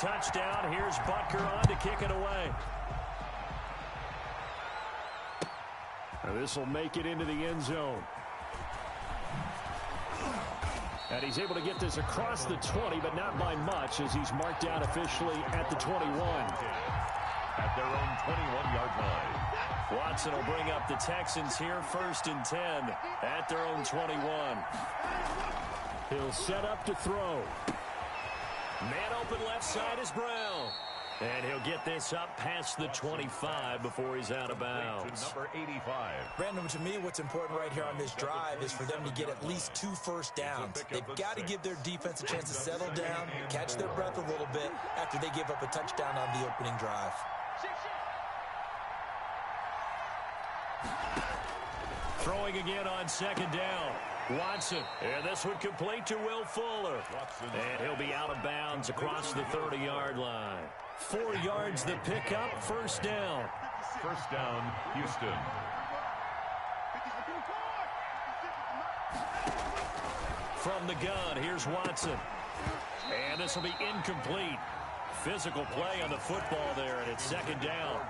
Touchdown. Here's Butker on to kick it away. This will make it into the end zone. And he's able to get this across the 20, but not by much, as he's marked down officially at the 21. At their own 21-yard line. Watson will bring up the Texans here, 1st and 10 at their own 21. He'll set up to throw. Man open left side is Brown. And he'll get this up past the 25 before he's out of bounds. Number 85. Brandon, to me, what's important right here on this drive is for them to get at least 2 first downs. They've got to give their defense a chance to settle down, catch their breath a little bit after they give up a touchdown on the opening drive. Throwing again on 2nd down. Watson, and this one complete to Will Fuller. And he'll be out of bounds across the 30-yard line. 4 yards the pickup, 1st down. 1st down, Houston. From the gun, here's Watson. And this will be incomplete. Physical play on the football there, and it's 2nd down.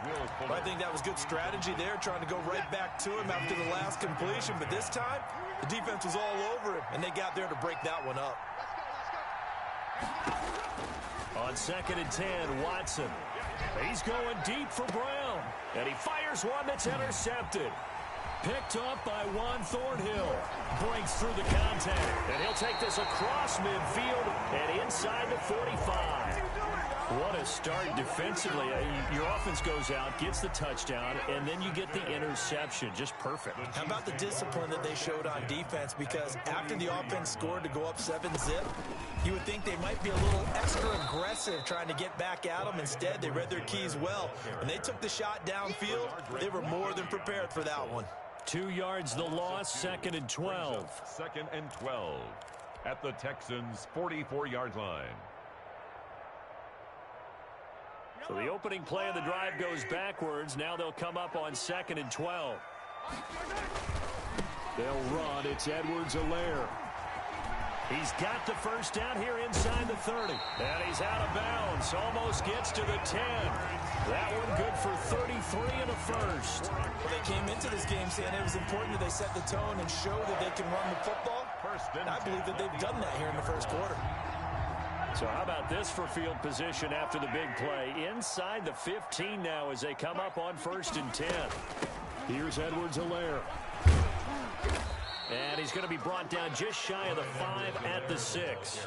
Well, I think that was good strategy there, trying to go right back to him after the last completion. But this time, the defense was all over him, and they got there to break that one up. On 2nd and 10, Watson. He's going deep for Brown. And he fires one that's intercepted. Picked up by Juan Thornhill. Breaks through the contact. And he'll take this across midfield and inside the 45. What a start defensively. Your offense goes out, gets the touchdown, and then you get the interception. Just perfect. How about the discipline that they showed on defense? Because after the offense scored to go up 7-zip, you would think they might be a little extra aggressive trying to get back at them. Instead, they read their keys well. When they took the shot downfield, they were more than prepared for that one. 2 yards the loss, 2nd and 12. 2nd and 12 at the Texans' 44-yard line. So the opening play of the drive goes backwards. Now they'll come up on 2nd and 12. They'll run. It's Edwards-Helaire. He's got the 1st down here inside the 30. And he's out of bounds. Almost gets to the 10. That one good for 33 and a 1st. Well, they came into this game saying it was important that they set the tone and show that they can run the football. And I believe that they've done that here in the 1st quarter. So how about this for field position after the big play? Inside the 15 now as they come up on 1st and 10. Here's Edwards-Helaire. And he's going to be brought down just shy of the 5 at the 6.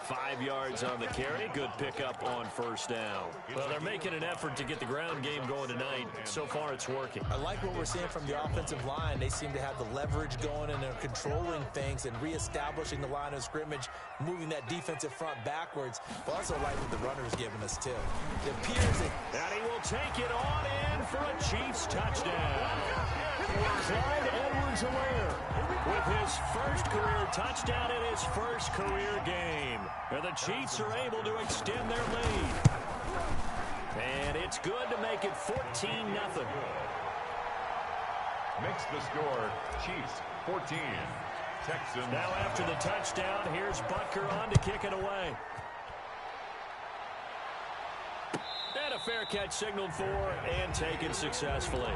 5 yards on the carry. Good pickup on 1st down. Well, they're making an effort to get the ground game going tonight. So far, it's working. I like what we're seeing from the offensive line. They seem to have the leverage going, and they're controlling things and reestablishing the line of scrimmage, moving that defensive front backwards. But also like what the runner's giving us, too. It appears that... And he will take it on in for a Chiefs touchdown. Clyde Edwards-Helaire with his 1st career touchdown in his 1st career game. And the Chiefs are able to extend their lead. And it's good to make it 14-0. Makes the score Chiefs 14. Texans. Now after the touchdown, here's Butker on to kick it away. And a fair catch signaled for and taken successfully.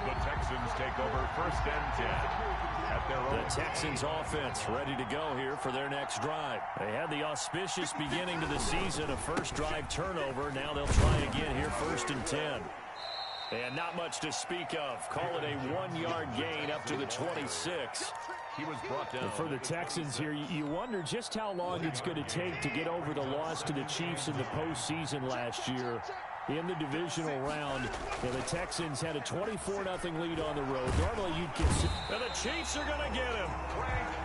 The Texans take over 1st and 10 at their own. The Texans offense ready to go here for their next drive. They had the auspicious beginning to the season, a 1st drive turnover. Now they'll try again here, 1st and 10. And not much to speak of. Call it a 1-yard gain up to the 26. He was brought down. And for the Texans here, you wonder just how long it's going to take to get over the loss to the Chiefs in the postseason last year. In the divisional round, the Texans had a 24-0 lead on the road. Normally you'd consider... And the Chiefs are going to get him.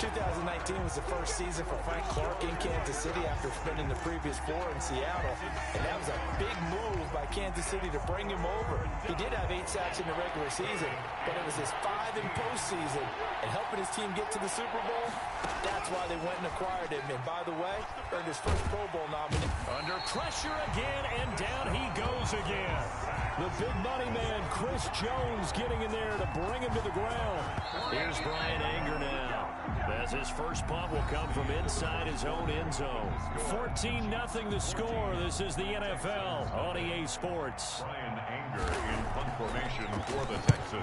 2019 was the 1st season for Frank Clark in Kansas City after spending the previous 4 in Seattle. And that was a big move by Kansas City to bring him over. He did have 8 sacks in the regular season, but it was his 5 in postseason. And helping his team get to the Super Bowl, that's why they went and acquired him. And by the way, earned his 1st Pro Bowl nominee. Under pressure again, and down he goes again. The big money man, Chris Jones, getting in there to bring him to the ground. Here's Brian Anger now. As his first punt will come from inside his own end zone. 14-0 the score. This is the NFL on EA Sports. Brian Anger in punt formation for the Texans.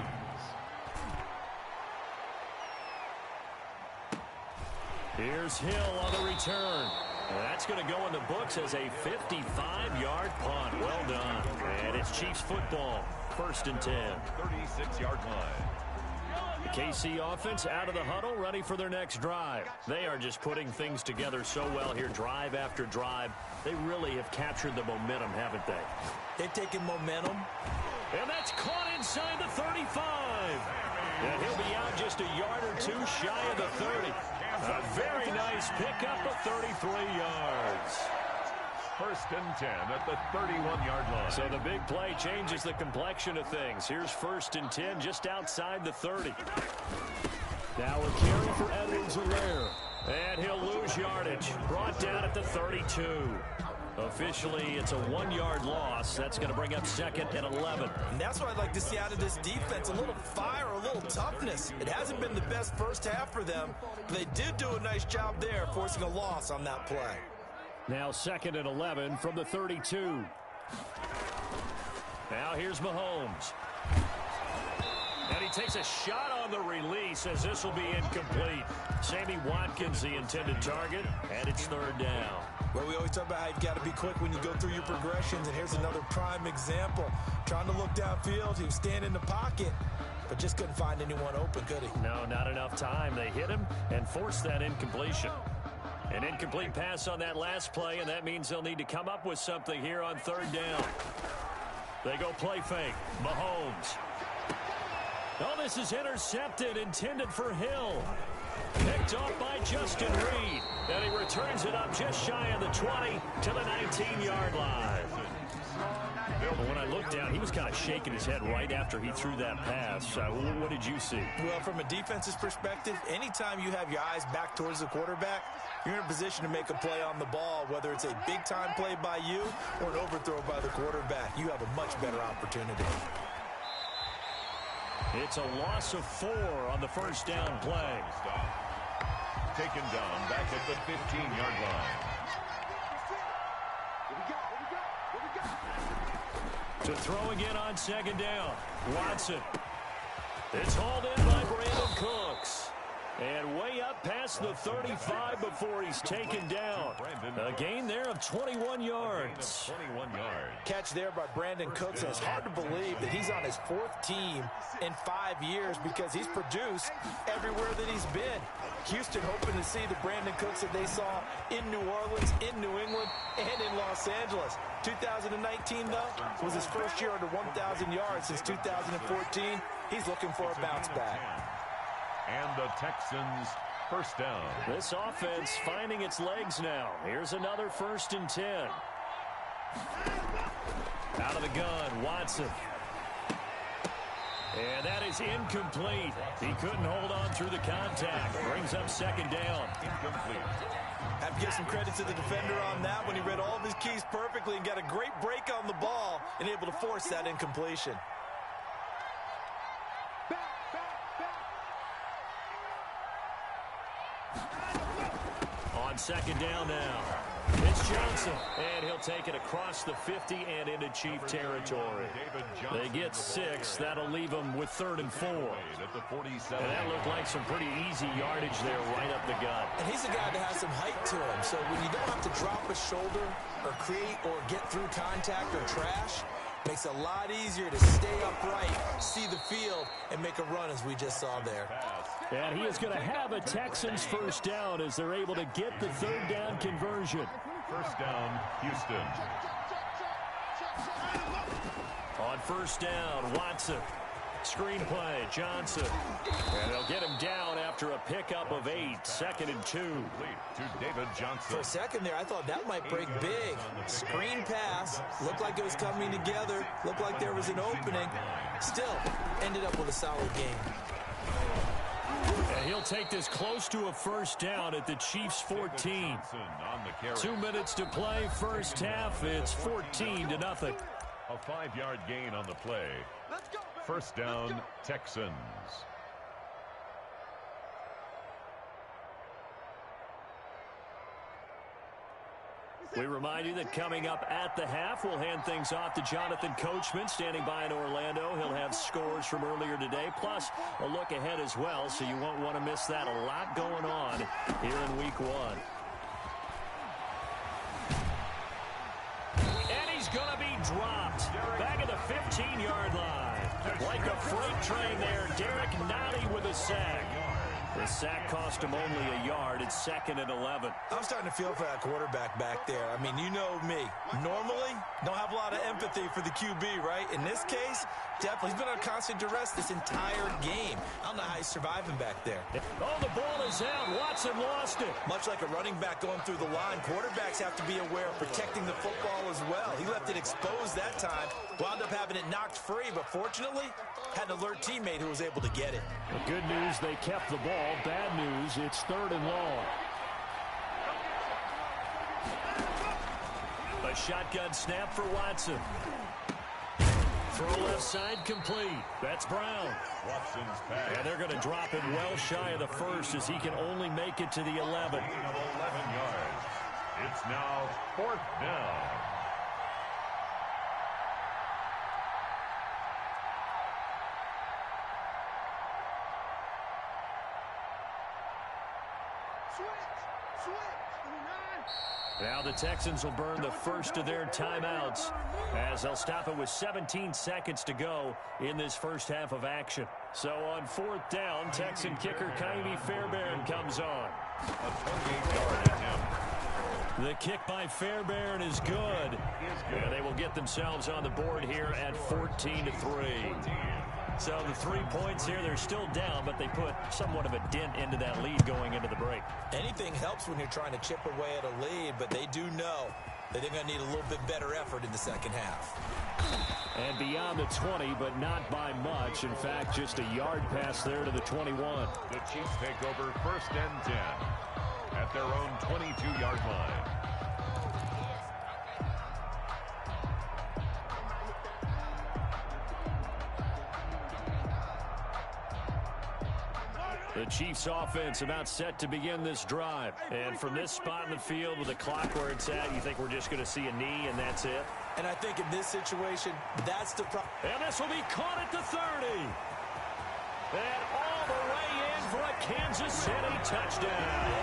Here's Hill on the return. That's going to go in the books as a 55-yard punt. Well done. And it's Chiefs football. 1st and 10. 36-yard line. The KC offense out of the huddle, ready for their next drive. They are just putting things together so well here, drive after drive. They really have captured the momentum, haven't they? They've taken momentum. And that's caught inside the 35. And he'll be out just a yard or two shy of the 30. A very nice pickup of 33 yards. 1st and 10 at the 31-yard line. So the big play changes the complexion of things. Here's 1st and 10 just outside the 30. Now a carry for Edwards-Helaire. And he'll lose yardage. Brought down at the 32. Officially, it's a 1-yard loss. That's going to bring up 2nd and 11. And that's what I'd like to see out of this defense. A little fire, a little toughness. It hasn't been the best first half for them, but they did do a nice job there, forcing a loss on that play. Now 2nd and 11 from the 32. Now here's Mahomes. And he takes a shot on the release as this will be incomplete. Sammy Watkins, the intended target, and it's 3rd down. Well, we always talk about how you've got to be quick when you go through your progressions, and here's another prime example. Trying to look downfield, he was standing in the pocket, but just couldn't find anyone open, could he? No, not enough time. They hit him and forced that incompletion. An incomplete pass on that last play, and that means they'll need to come up with something here on 3rd down. They go play fake. Mahomes. Oh, this is intercepted, intended for Hill. Picked off by Justin Reed. And he returns it up just shy of the 20 to the 19-yard line. But when I looked down, he was kind of shaking his head right after he threw that pass. What did you see? Well, from a defense's perspective, anytime you have your eyes back towards the quarterback, you're in a position to make a play on the ball, whether it's a big-time play by you or an overthrow by the quarterback. You have a much better opportunity. It's a loss of 4 on the 1st down play. Taken down back at the 15-yard line. To throw again on 2nd down. Watson. It's hauled in by Brandon Cooks. And way up past the 35 before he's taken down. A gain there of 21 yards. 21 yards. Catch there by Brandon Cooks. And it's hard to believe that he's on his 4th team in 5 years because he's produced everywhere that he's been. Houston hoping to see the Brandon Cooks that they saw in New Orleans, in New England, and in Los Angeles. 2019, though, was his first year under 1,000 yards since 2014. He's looking for a bounce back. And the Texans 1st down. This offense finding its legs now. Here's another 1st and 10. Out of the gun, Watson. And that is incomplete. He couldn't hold on through the contact. Brings up 2nd down. Incomplete. Have to give some credit to the defender on that when he read all of his keys perfectly and got a great break on the ball and able to force that incompletion. On 2nd down now. It's Johnson, and he'll take it across the 50 and into Chief territory. They get 6. That'll leave them with 3rd and 4. And that looked like some pretty easy yardage there right up the gut. And he's a guy that has some height to him, so when you don't have to drop a shoulder or create or get through contact or trash, makes it a lot easier to stay upright, see the field, and make a run as we just saw there. And he is going to have a Texans 1st down as they're able to get the 3rd down conversion. 1st down, Houston. On 1st down, Watson. Screenplay, Johnson. And they'll get him down after a pickup of 8. 2nd and 2. To David Johnson. For a second there, I thought that might break big. Screen pass. Looked like it was coming together. Looked like there was an opening. Still, ended up with a solid game. And he'll take this close to a 1st down at the Chiefs' 14. 2 minutes to play, 1st half. It's 14-0. A 5-yard gain on the play. 1st down, Texans. We remind you that coming up at the half, we'll hand things off to Jonathan Coachman, standing by in Orlando. He'll have scores from earlier today, plus a look ahead as well, so you won't want to miss that. A lot going on here in Week 1. And he's going to be dropped back at the 15-yard line. Like a freight train there, Derek Nottie with a sack. The sack cost him only a yard. It's 2nd and 11. I'm starting to feel for that quarterback back there. I mean, you know me. Normally, don't have a lot of empathy for the QB, right? In this case, definitely. He's been on constant duress this entire game. I don't know how he's surviving back there. Oh, the ball is out. Watson lost it. Much like a running back going through the line, quarterbacks have to be aware of protecting the football as well. He left it exposed that time. Wound up having it knocked free, but fortunately, had an alert teammate who was able to get it. The good news, they kept the ball. Bad news, it's 3rd and long. A shotgun snap for Watson. Throw left side complete. That's Brown. Watson's pass. And they're going to drop it well shy of the first as he can only make it to the 11. 11 yards. It's now 4th down. Now the Texans will burn the first of their timeouts as they'll stop it with 17 seconds to go in this first half of action. So on 4th down, Texan kicker Kaimi Fairbairn comes on. A 28-yard attempt. The kick by Fairbairn is good. And they will get themselves on the board here at 14-3. So the 3 points here, they're still down, but they put somewhat of a dent into that lead going into the break. Anything helps when you're trying to chip away at a lead, but they do know that they're going to need a little bit better effort in the second half. And beyond the 20, but not by much. In fact, just a yard pass there to the 21. The Chiefs take over 1st and 10 at their own 22-yard line. The Chiefs offense about set to begin this drive. And from this spot in the field with the clock where it's at, you think we're just going to see a knee and that's it? And I think in this situation, that's the problem. And this will be caught at the 30. And all the way in for a Kansas City touchdown.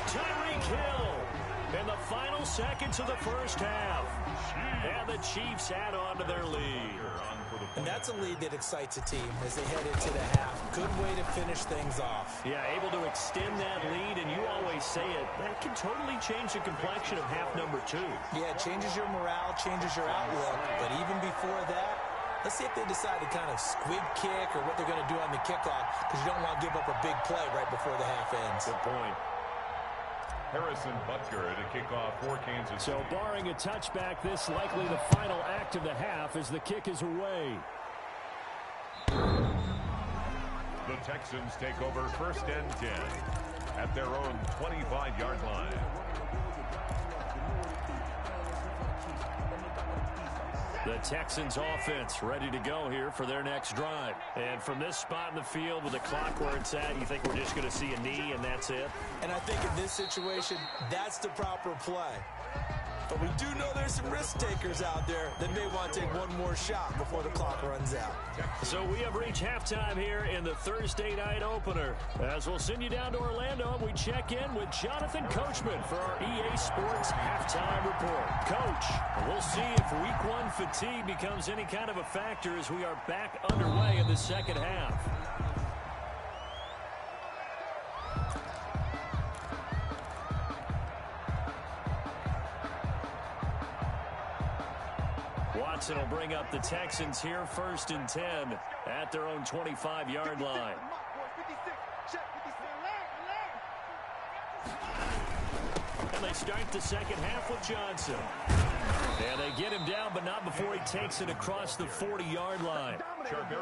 Tyreek Hill in the final seconds of the first half. And the Chiefs add on to their lead. And that's a lead that excites a team as they head into the half. Good way to finish things off. Yeah, able to extend that lead, and you always say it, that can totally change the complexion of half number 2. Yeah, it changes your morale, changes your outlook. But even before that, let's see if they decide to kind of squib kick or what they're going to do on the kickoff, because you don't want to give up a big play right before the half ends. Good point. Harrison Butker to kick off for Kansas City. So barring a touchback, this likely the final act of the half as the kick is away. The Texans take over 1st and 10 at their own 25-yard line. The Texans offense ready to go here for their next drive. And from this spot in the field with the clock where it's at, you think we're just going to see a knee and that's it? And I think in this situation, that's the proper play. But we do know there's some risk takers out there that may want to take one more shot before the clock runs out. So we have reached halftime here in the Thursday night opener. As we'll send you down to Orlando and we check in with Jonathan Coachman for our EA Sports halftime report. Coach, we'll see if Week 1 fatigue becomes any kind of a factor as we are back underway in the second half. Watson will bring up the Texans here 1st and 10 at their own 25-yard line. And they start the second half with Johnson. And they get him down, but not before he takes it across the 40-yard line.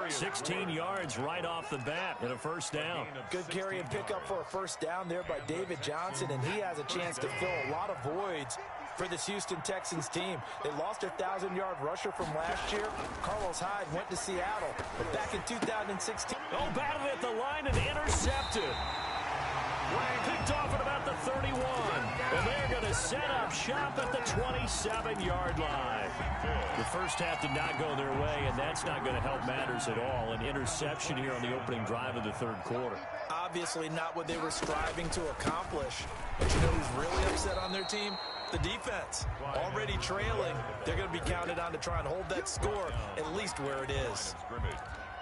16 yards right off the bat and a first down. Good carry and pickup for a first down there by David Johnson, and he has a chance to fill a lot of voids for this Houston Texans team. They lost their 1,000-yard rusher from last year. Carlos Hyde went to Seattle, but back in 2016. Oh, battled at the line and intercepted. Picked off at about the 31. And they're going to set up shop at the 27-yard line. The first half did not go their way, and that's not going to help matters at all. An interception here on the opening drive of the third quarter. Obviously not what they were striving to accomplish. But you know who's really upset on their team? The defense. Already trailing, they're going to be counted on to try and hold that score at least where it is.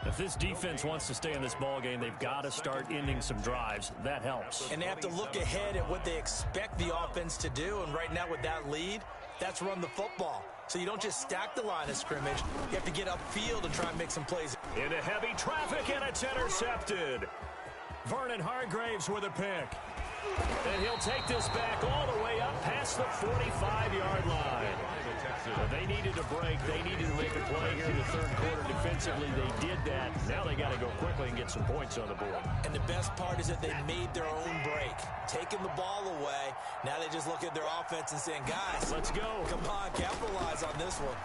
If this defense wants to stay in this ball game, they've got to start ending some drives. That helps. And they have to look ahead at what they expect the offense to do. And right now with that lead, that's run the football. So you don't just stack the line of scrimmage. You have to get upfield and try and make some plays. Into heavy traffic, and it's intercepted. Vernon Hargraves with a pick. And he'll take this back all the way up past the 45-yard line. They needed to break. They needed to make a play here in the third quarter. Defensively, they did that. Now they got to go quickly and get some points on the board. And the best part is that they made their own break. Taking the ball away. Now they just look at their offense and saying, guys, let's go. Come on, capitalize on this one.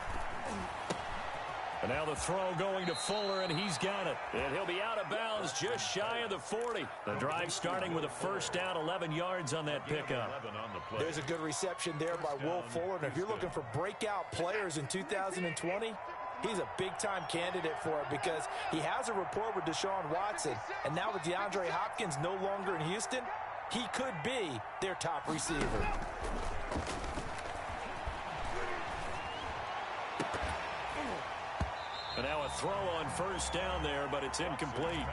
And now the throw going to Fuller, and he's got it. And he'll be out of bounds just shy of the 40. The drive starting with a first down, 11 yards on that pickup. There's a good reception there by Will Fuller. And if you're looking for breakout players in 2020, he's a big-time candidate for it because he has a rapport with Deshaun Watson. And now with DeAndre Hopkins no longer in Houston, he could be their top receiver. And now a throw on first down there, but it's incomplete.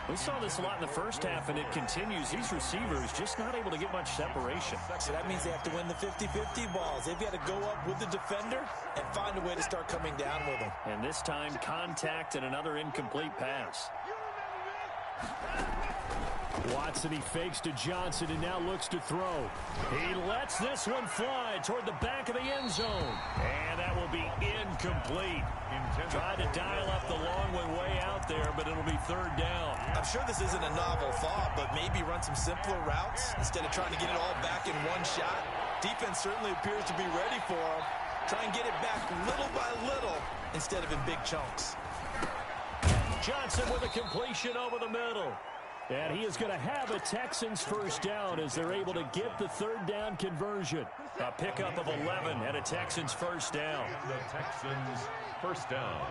We saw this a lot in the first half, and it continues. These receivers just not able to get much separation. So that means they have to win the 50-50 balls. They've got to go up with the defender and find a way to start coming down with them. And this time, contact and another incomplete pass. Watson, he fakes to Johnson and now looks to throw. He lets this one fly toward the back of the end zone. And that will be incomplete. Tried to dial up the long one way out there, but it'll be third down. I'm sure this isn't a novel thought, but maybe run some simpler routes instead of trying to get it all back in one shot. Defense certainly appears to be ready for him. Try and get it back little by little instead of in big chunks. Johnson with a completion over the middle. And he is going to have a Texans first down as they're able to get the third down conversion. A pickup of 11 and a Texans first down. The Texans first down.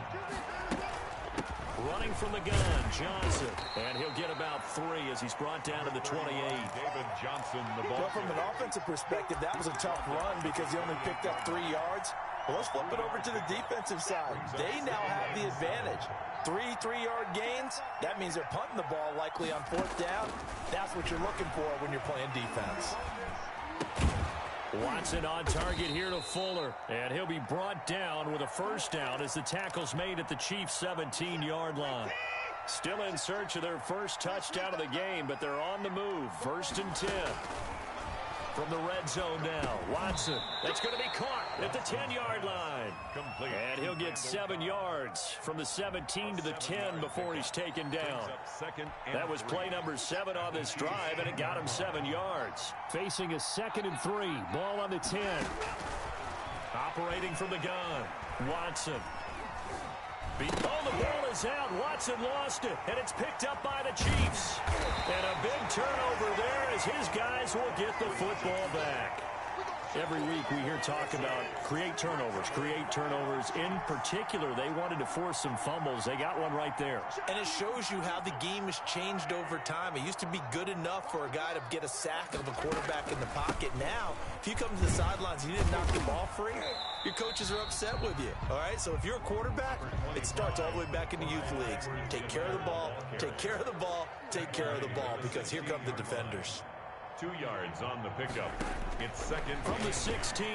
Running from the gun, Johnson. And he'll get about 3 as he's brought down to the 28. David Johnson, the ball. Well, from an offensive perspective, that was a tough run because he only picked up 3 yards. Well, let's flip it over to the defensive side. They now have the advantage. 3 3-yard gains, that means they're punting the ball likely on fourth down. That's what you're looking for when you're playing defense. Watson on target here to Fuller. And he'll be brought down with a first down as the tackle's made at the Chiefs' 17-yard line. Still in search of their first touchdown of the game, but they're on the move. First and 10. From the red zone now, Watson. That's going to be caught at the 10-yard line. Complete. And he'll get 7 yards from the 17 to the 10 before he's taken down. That was play number 7 on this drive, and it got him 7 yards. Facing a 2nd and 3. Ball on the 10. Operating from the gun, Watson. Oh, the ball is out. Watson lost it, and it's picked up by the Chiefs. And a big turnover there as his guys will get the football back. Every week we hear talk about create turnovers. In particular, they wanted to force some fumbles. They got one right there. And it shows you how the game has changed over time. It used to be good enough for a guy to get a sack of a quarterback in the pocket. Now, if you come to the sidelines and you didn't knock the ball free, your coaches are upset with you. All right, so if you're a quarterback, it starts all the way back in the youth leagues. Take care of the ball, take care of the ball, take care of the ball, because here come the defenders. 2 yards on the pickup. It's second. From the 16,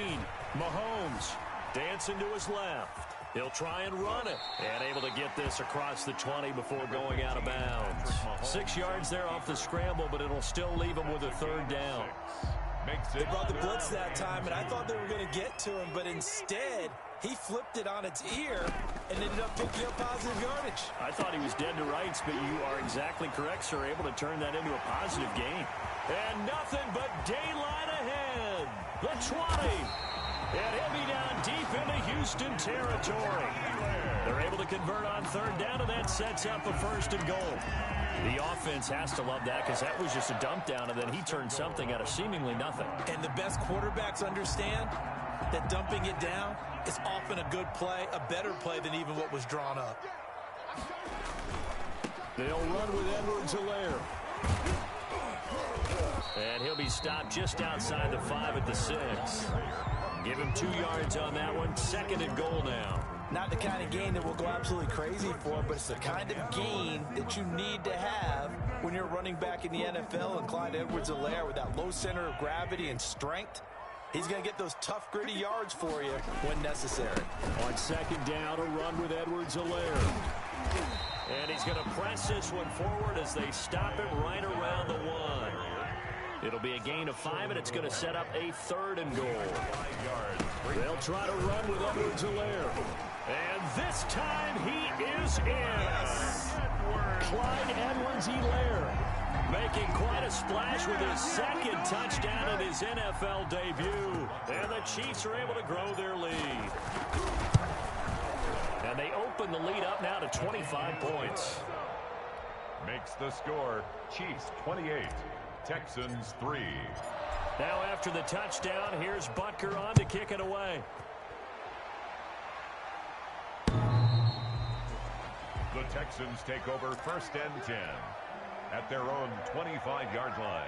Mahomes dancing to his left. He'll try and run it. And able to get this across the 20 before going out of bounds. 6 yards there off the scramble, but it'll still leave him with a third down. They brought the blitz that time, and I thought they were going to get to him, but instead, he flipped it on its ear and ended up picking up positive yardage. I thought he was dead to rights, but you are exactly correct, sir. Able to turn that into a positive gain. And nothing but daylight ahead. The 20. And he'll be down deep into Houston territory. They're able to convert on third down, and that sets up a 1st and goal. The offense has to love that because that was just a dump down, and then he turned something out of seemingly nothing. And the best quarterbacks understand that dumping it down is often a good play, a better play than even what was drawn up. They'll run with Edwards-Helaire. And he'll be stopped just outside the 5 at the 6. Give him 2 yards on that one. 2nd and goal now. Not the kind of gain that we'll go absolutely crazy for, but it's the kind of gain that you need to have when you're running back in the NFL. And Clyde Edwards-Helaire with that low center of gravity and strength, he's going to get those tough, gritty yards for you when necessary. On 2nd down, a run with Edwards-Helaire. And he's going to press this one forward as they stop him right around the 1. It'll be a gain of 5, and it's going to set up a 3rd and goal. They'll try to run with Edwards-Helaire. And this time he is in. Clyde Edwards-Helaire making quite a splash with his 2nd touchdown in his NFL debut. And the Chiefs are able to grow their lead. And they open the lead up now to 25 points. Makes the score Chiefs 28, Texans 3. Now after the touchdown, here's Butker on to kick it away. The Texans take over 1st and 10 at their own 25-yard line.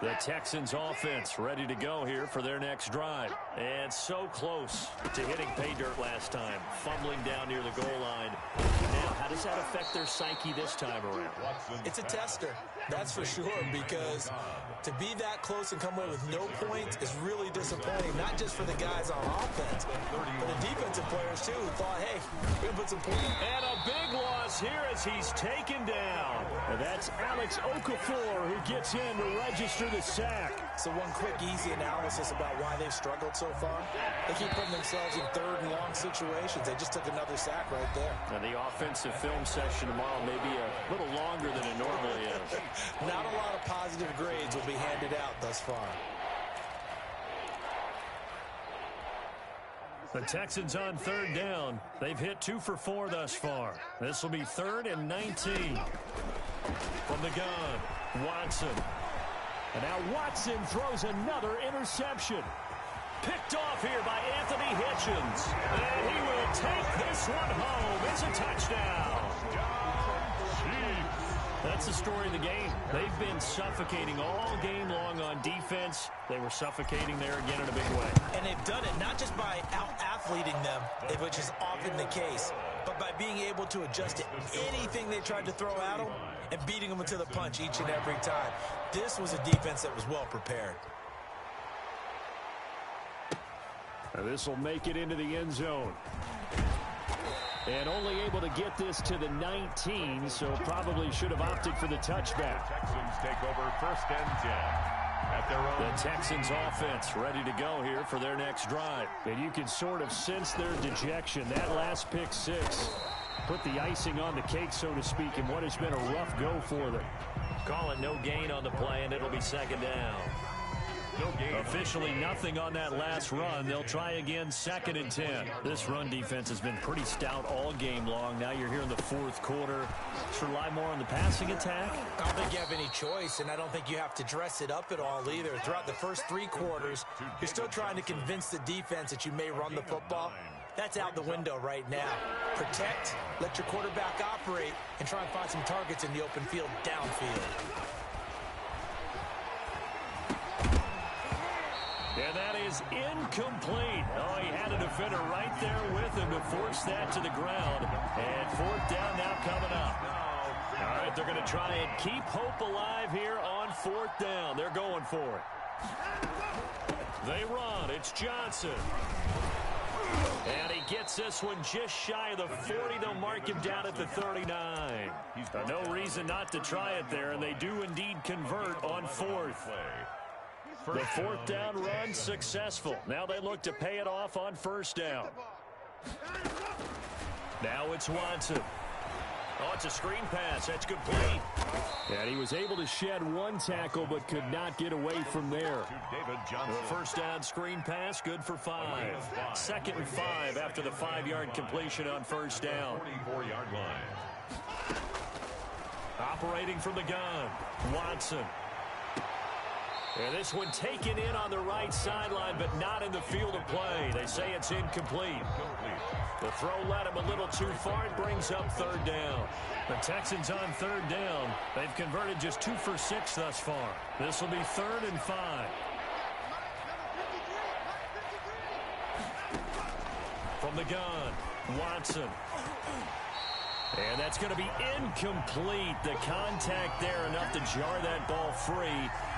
The Texans offense ready to go here for their next drive. And so close to hitting pay dirt last time. Fumbling down near the goal line. Now, how does that affect their psyche this time around? It's a tester, that's for sure, because to be that close and come away with no points is really disappointing, not just for the guys on offense, but the defensive players, too, who thought, hey, we're going to put some points. And a big loss here as he's taken down. And that's Alex Okafor who gets in to register the sack. So one quick, easy analysis about why they've struggled so far. They keep putting themselves in 3rd and long situations. They just took another sack right there. And the offensive film session tomorrow may be a little longer than it normally is. Not a lot of positive grades will be handed out thus far. The Texans on 3rd down. They've hit 2 for 4 thus far. This will be 3rd and 19. From the gun, Watson. And now Watson throws another interception. Picked off here by Anthony Hitchens. And he will take this one home. It's a touchdown. That's the story of the game. They've been suffocating all game long on defense. They were suffocating there again in a big way. And they've done it not just by out-athleting them, which is often the case, but by being able to adjust to anything they tried to throw at them and beating them into the punch each and every time. This was a defense that was well prepared. Now this will make it into the end zone. And only able to get this to the 19, so probably should have opted for the touchback. Texans take over 1st and 10 at their own. The Texans offense ready to go here for their next drive. And you can sort of sense their dejection. That last pick 6 put the icing on the cake, so to speak, in what has been a rough go for them. Call it no gain on the play, and it'll be 2nd down. No gain. Officially nothing on that last run. They'll try again 2nd and 10. This run defense has been pretty stout all game long. Now you're here in the 4th quarter. Just rely more on the passing attack. I don't think you have any choice, and I don't think you have to dress it up at all either. Throughout the first 3 quarters, you're still trying to convince the defense that you may run the football. That's out the window right now. Protect, let your quarterback operate, and try and find some targets in the open field downfield. And that is incomplete. Oh, he had a defender right there with him to force that to the ground. And 4th down now coming up. All right, they're going to try and keep hope alive here on 4th down. They're going for it. They run. It's Johnson. And he gets this one just shy of the 40. They'll mark him down at the 39. No reason not to try it there, and they do indeed convert on 4th. The 4th down run successful. Now they look to pay it off on 1st down. Now it's Watson. Oh, it's a screen pass. That's complete. And he was able to shed one tackle but could not get away from there. The first down screen pass, good for 5. 2nd and 5 after the 5-yard completion on first down. 44-yard line. Operating from the gun, Watson. And this one taken in on the right sideline, but not in the field of play. They say it's incomplete. The throw led him a little too far. It brings up 3rd down. The Texans on 3rd down. They've converted just 2 for 6 thus far. This will be 3rd and 5. From the gun, Watson. And that's going to be incomplete. The contact there enough to jar that ball free,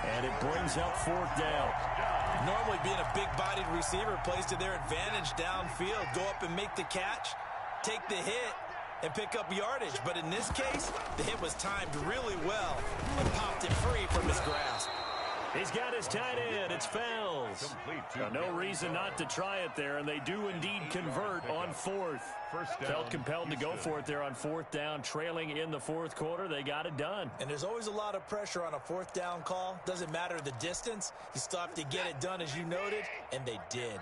and it brings up 4th down. Normally being a big-bodied receiver plays to their advantage downfield. Go up and make the catch, take the hit, and pick up yardage. But in this case, the hit was timed really well and popped it free from his grasp. He's got his tight end. It's Fells. No reason not to try it there, and they do indeed convert on 4th. Felt compelled to go for it there on 4th down, trailing in the 4th quarter. They got it done. And there's always a lot of pressure on a 4th down call. Doesn't matter the distance. You still have to get it done, as you noted, and they did.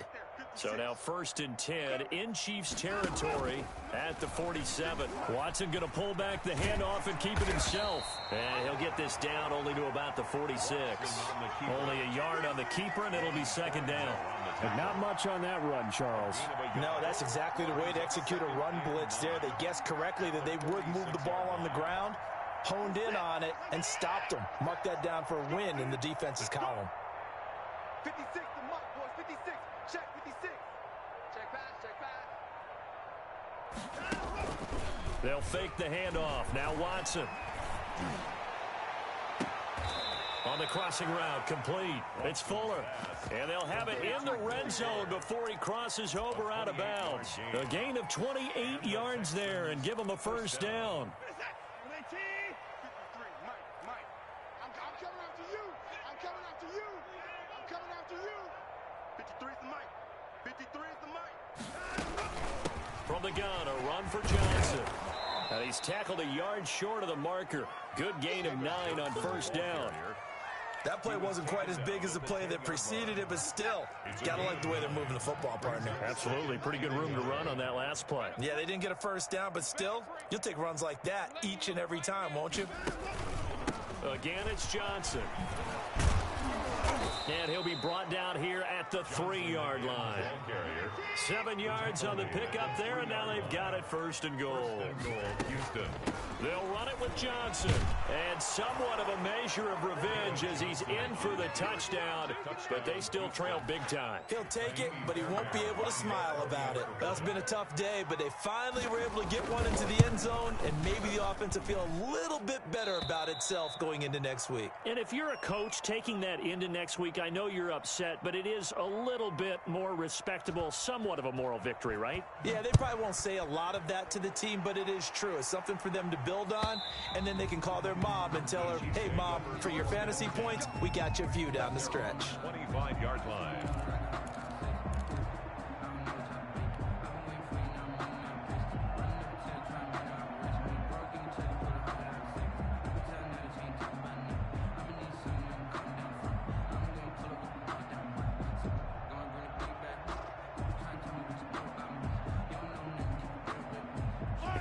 So now 1st and 10 in Chiefs territory at the 47. Watson going to pull back the handoff and keep it himself. And he'll get this down only to about the 46. Only a yard on the keeper, and it'll be 2nd down. And not much on that run, Charles. No, that's exactly the way to execute a run blitz there. They guessed correctly that they would move the ball on the ground, honed in on it, and stopped them. Mark that down for a win in the defense's column. 56 to Mike, boys. 56. Check 56. Check pass, check pass. They'll fake the handoff. Now Watson. On the crossing route, complete. It's Fuller. And they'll have it in the red zone before he crosses over out of bounds. A gain of 28 yards there and give him a 1st down. From the gun, a run for Johnson. And he's tackled a yard short of the marker. Good gain of 9 on 1st down. That play wasn't quite as big as the play that preceded it, but still, gotta like the way they're moving the football, partner. Absolutely. Pretty good room to run on that last play. Yeah, they didn't get a 1st down, but still, you'll take runs like that each and every time, won't you? Again, it's Johnson. And he'll be brought down here at the 3-yard line. 7 yards on the pickup there, and now they've got it 1st and goal. Houston. They'll run it with Johnson. And somewhat of a measure of revenge as he's in for the touchdown, but they still trail big time. He'll take it, but he won't be able to smile about it. That's been a tough day, but they finally were able to get one into the end zone, and maybe the offense will feel a little bit better about itself going into next week. And if you're a coach taking that into next week, I know you're upset, but it is a little bit more respectable, somewhat of a moral victory, right? Yeah, they probably won't say a lot of that to the team, but it is true. It's something for them to build on, and then they can call their mom and tell her, hey, Mom, for your fantasy points, we got you a few down the stretch. 25-yard line.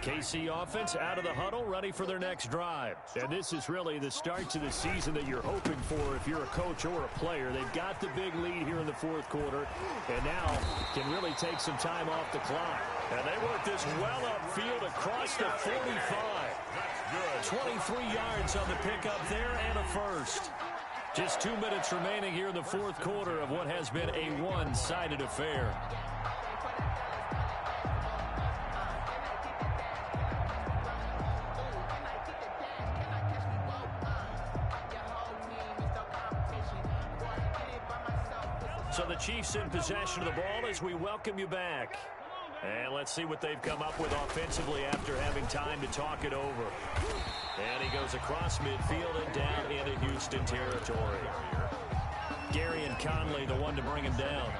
KC offense out of the huddle, ready for their next drive. And this is really the start to the season that you're hoping for if you're a coach or a player. They've got the big lead here in the 4th quarter, and now can really take some time off the clock. And they work this well upfield across the 45. 23 yards on the pickup there and a 1st. Just 2 minutes remaining here in the 4th quarter of what has been a one-sided affair. So the Chiefs in possession of the ball as we welcome you back. And let's see what they've come up with offensively after having time to talk it over. And he goes across midfield and down into Houston territory. Gary and Conley, the one to bring him down.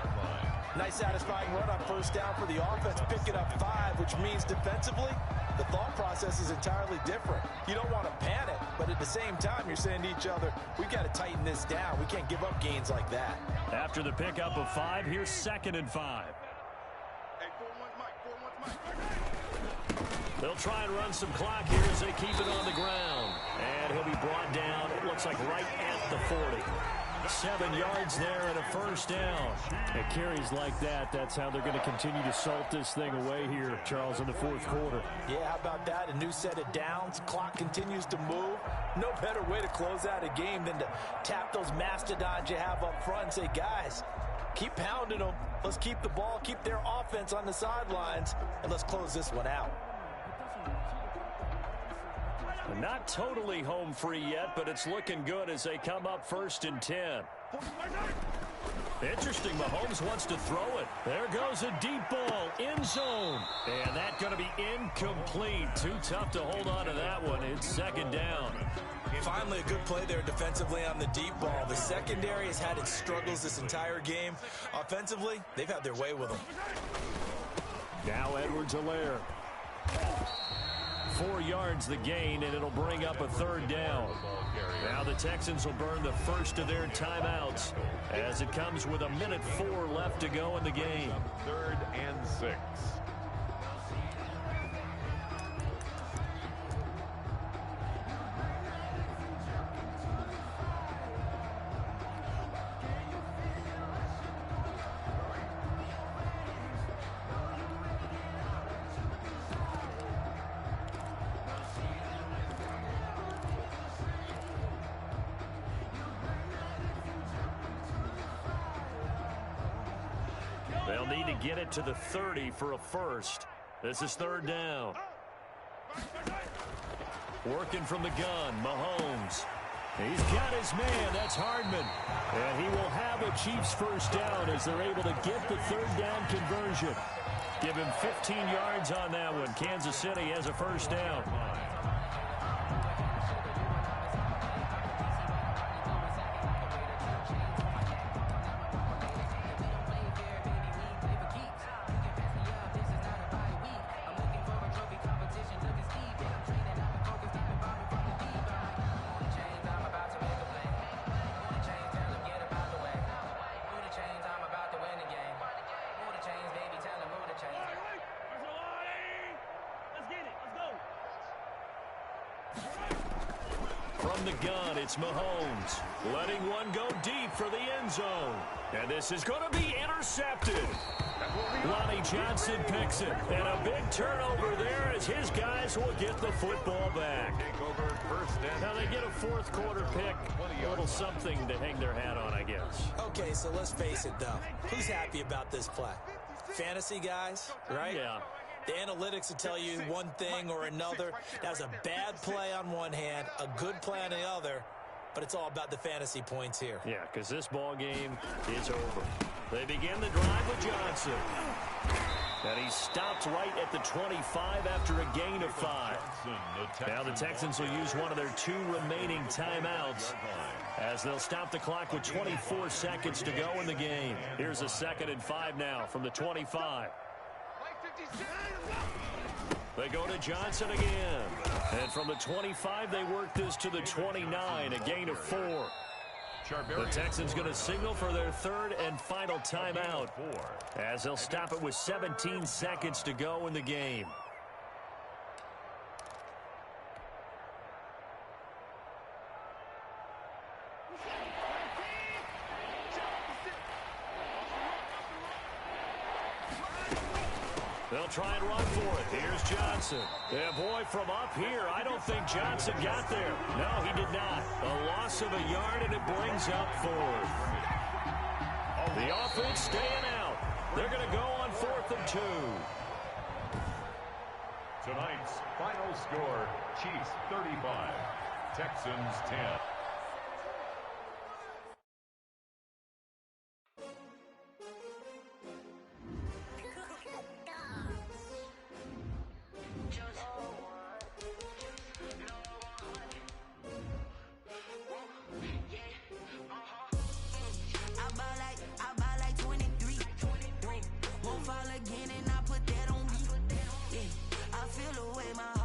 Nice satisfying run on 1st down for the offense, picking up 5, which means defensively, the thought process is entirely different. You don't want to panic, but at the same time, you're saying to each other, we got to tighten this down. We can't give up gains like that. After the pickup of 5, here's 2nd and 5. Hey, 4-1's Mike. 4-1's Mike. They'll try and run some clock here as they keep it on the ground. And he'll be brought down, it looks like right at the 40. 7 yards there and a first down. At carries like that, that's how they're going to continue to salt this thing away here, Charles, in the fourth quarter. Yeah, how about that? A new set of downs. Clock continues to move. No better way to close out a game than to tap those mastodons you have up front and say, guys, keep pounding them. Let's keep the ball, keep their offense on the sidelines, and let's close this one out. Not totally home free yet, but it's looking good as they come up 1st and 10. Interesting, Mahomes wants to throw it. There goes a deep ball, end zone. And that's going to be incomplete. Too tough to hold on to that one. It's 2nd down. Finally, a good play there defensively on the deep ball. The secondary has had its struggles this entire game. Offensively, they've had their way with them. Now Edwards-Helaire. 4 yards the gain, and it'll bring up a 3rd down. Now the Texans will burn the first of their timeouts as it comes with 1:04 left to go in the game. 3rd and 6. They'll need to get it to the 30 for a first. This is 3rd down. Working from the gun, Mahomes. He's got his man, that's Hardman. And he will have a Chiefs first down as they're able to get the 3rd down conversion. Give him 15 yards on that one. Kansas City has a first down. From the gun, it's Mahomes. Letting one go deep for the end zone. And this is going to be intercepted. Lonnie Johnson picks it. And a big turnover there as his guys will get the football back. Now they get a fourth quarter pick. A little something to hang their hat on, I guess. Okay, so let's face it, though. Who's happy about this play? Fantasy guys, right? Yeah. The analytics will tell you one thing or another. That was a bad play on one hand, a good play on the other, but it's all about the fantasy points here. Yeah, because this ball game is over. They begin the drive with Johnson. And he stopped right at the 25 after a gain of 5. Now the Texans will use one of their 2 remaining timeouts as they'll stop the clock with 24 seconds to go in the game. Here's a 2nd and 5 now from the 25. They go to Johnson again. And from the 25, they work this to the 29, a gain of 4. The Texans going to signal for their 3rd and final timeout as they'll stop it with 17 seconds to go in the game. They'll try and run for it. Here's Johnson. Yeah, boy, from up here, I don't think Johnson got there. No, he did not. A loss of a yard, and it brings up 4th. The offense staying out. They're going to go on 4th and 2. Tonight's final score, Chiefs 35, Texans 10. Won't fall again and I put that on me. Yeah, I feel the way my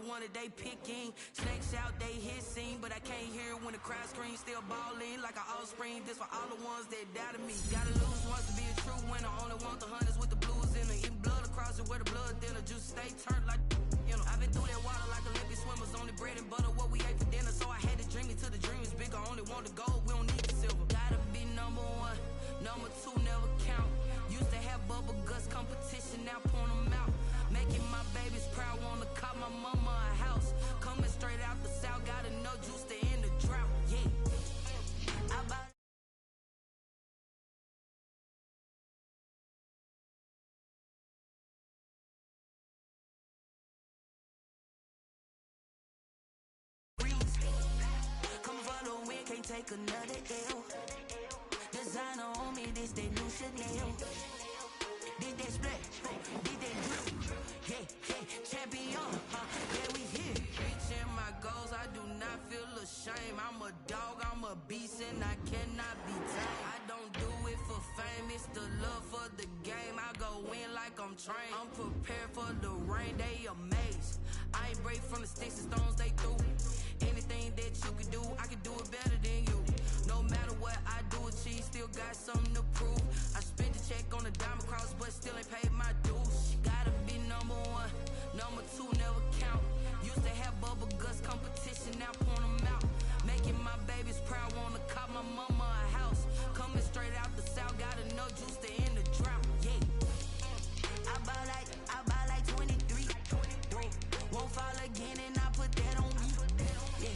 one that they picking. Snakes out, they hissing, but I can't hear when the crowd screams. Still balling like an offspring. This for all the ones that doubted me. Gotta lose once to be a true winner. Only want the hunters with the blues in it. Eating blood across it where the blood thinner. Juice stay turned like, you know. I've been through that water like Olympic swimmers. Only bread and butter what we ate for dinner. So I had to dream it till the dream is bigger. Only want the gold, we don't need the silver. Gotta be number one, number two never count. Used to have bubble guts competition, now point them out. Making my babies proud, wanna call my mama a house. Coming straight out the south, gotta know juice to end the drought, yeah. I buy come for the win, can't take another L. Designer on me, this they new Chanel. Did they split? Did they drip? Yeah, champion, yeah, we here. Reaching my goals, I do not feel ashamed. I'm a dog, I'm a beast, and I cannot be tamed. I don't do it for fame, it's the love for the game. I go in like I'm trained. I'm prepared for the rain, they amazed. I ain't break from the sticks and stones they threw. Anything that you can do, I can do it better than you. No matter what I do, achieve, still got something to prove. I spent the check on the diamond cross, but still ain't paid my dues. Gotta be number one, number two never count. Used to have bubble guts competition, now point them out. Making my babies proud, wanna call my mama a house. Coming straight out the south, gotta know juice to end the drought, yeah. I buy like 23. Won't fall again and I put that on me. Yeah,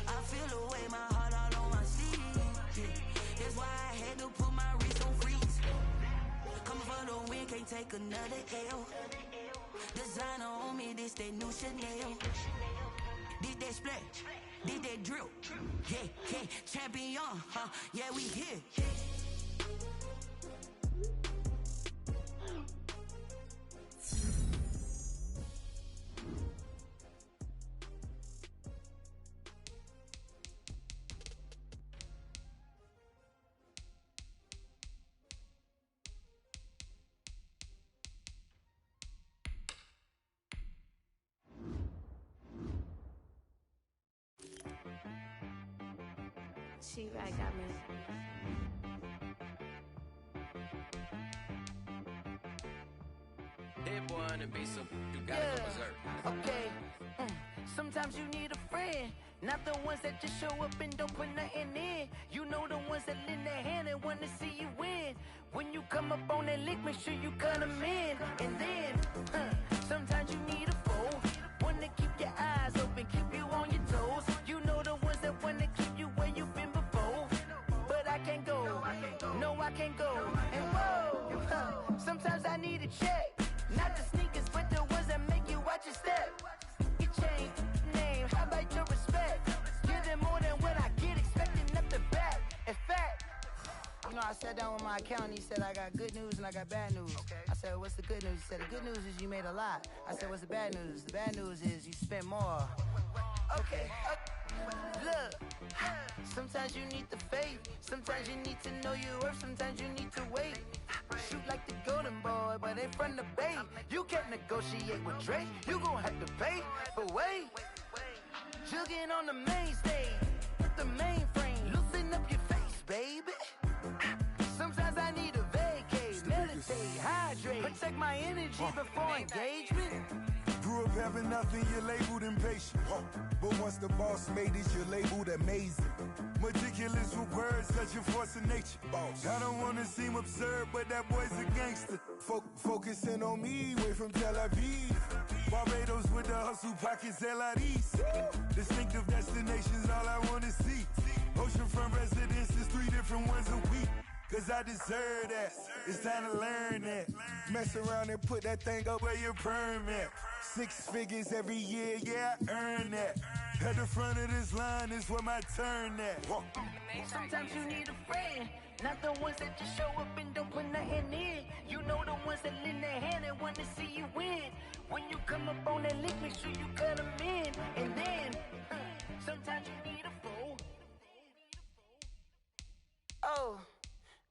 I feel the way, my heart all on my sleeve. Yeah, that's why I had to put my wrist on freeze. Coming for the win, can't take another L. Designer on me, this that new Chanel. Did that split? Did that drill? Yeah, champion, yeah, we here. She-Rag got me. That boy on the beat, so you gotta go berserk. Okay. Sometimes you need a friend, not the ones that just show up and don't put nothing in. You know the ones that lend their hand and want to see you win. When you come up on that lick, make sure you cut them in. And then, sometimes you need a foe, one to keep your eyes open, keep you on your toes. You know the ones that want to keep you where you've been before. But I can't go, no I can't go. And whoa, sometimes I need a check. Not the sneakers, but the ones that make you watch your step. Your chain, name, how about your respect? Give them more than what I get, expecting up the back. In fact, you know, I sat down with my accountant, he said, I got good news and I got bad news. Okay. I said, what's the good news? He said, the good news is you made a lot. I said, what's the bad news? The bad news is you spent more. Okay. Look, sometimes you need the faith, sometimes you need to know your worth, sometimes you need to wait. Shoot like the golden boy, but in front of Bay. You can't negotiate with Drake, you gon' have to pay. But wait, jugging on the main stage, with the mainframe, loosen up your face, baby. Sometimes I need a vacate, meditate, hydrate, protect my energy before engagement. Grew up having nothing, you're labeled impatient. But once the boss made it, you're labeled amazing. Meticulous with words, such a force of nature. I don't wanna seem absurd, but that boy's a gangster. Focusing on me, way from Tel Aviv. Barbados with the hustle pockets, LIDs. Distinctive destinations, all I wanna see. Oceanfront residences, 3 different ones a week. Cause I deserve that, it's time to learn that. Mess around and put that thing up where your permit. 6 figures every year, yeah, I earn that. At the front of this line is where my turn at. Sometimes you need a friend, not the ones that just show up and don't put nothing in. You know the ones that lend their hand and want to see you win. When you come up on that lick, make sure you cut them in. And then, sometimes you need a foe. Oh.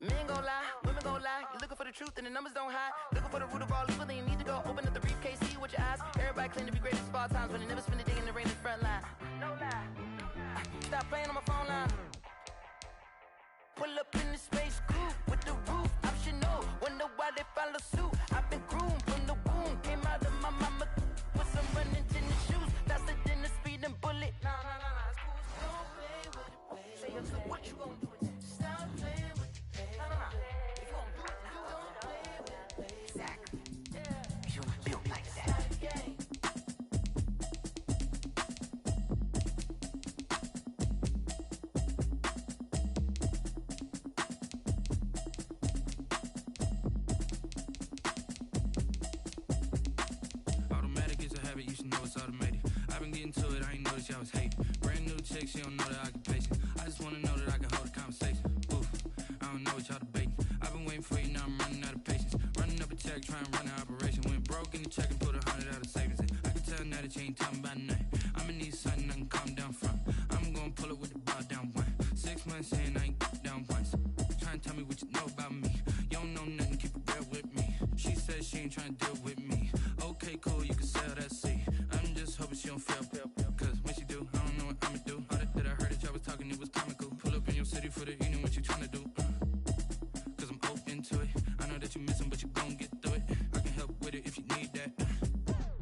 Men gon' lie, women gon' lie. You're looking for the truth and the numbers don't hide. Looking for the root of all evil, then you need to go open up the briefcase, see what your eyes. Everybody claim to be greatest of all times, but they never spend a day in the rain in the front line. No lie. Stop playing on my phone line. Pull up in the space coupe with the roof optional. Wonder why they follow suit. I've been groomed from the womb. Came out of my mama with some running tennis shoes. Faster than the speeding bullet. Nah, it's cool. Don't play with it, baby. Say so what you gonna do with it? Stop playing with it, baby. Nah. If you gonna do it, don't play with it, baby. Exactly. Yeah. You built like that. You should know it's automated. I've been getting to it, I ain't noticed y'all was hating. Brand new chick, she don't know the occupation. I just wanna know that I can hold a conversation. Oof, I don't know what y'all debating. I've been waiting for you, now I'm running out of patience. Running up a check, trying to run an operation. Went broke in the check and put 100 out of savings in. I can tell now that you ain't talking about nothing. I'ma need something I can calm down from. I'm gonna pull it with the bar down one. 6 months in, I ain't down once. Trying to tell me what you know about me. You don't know nothing, keep it real with me. She said she ain't trying to deal with me. Okay, cool, you can sell that seat. I'm just hoping she don't fail. Cause when she do, I don't know what I'ma do. All that I heard that y'all was talking, it was comical. Pull up in your city for the evening, what you tryna do? Cause I'm open to it. I know that you missing, but you gon' get through it. I can help with it if you need that.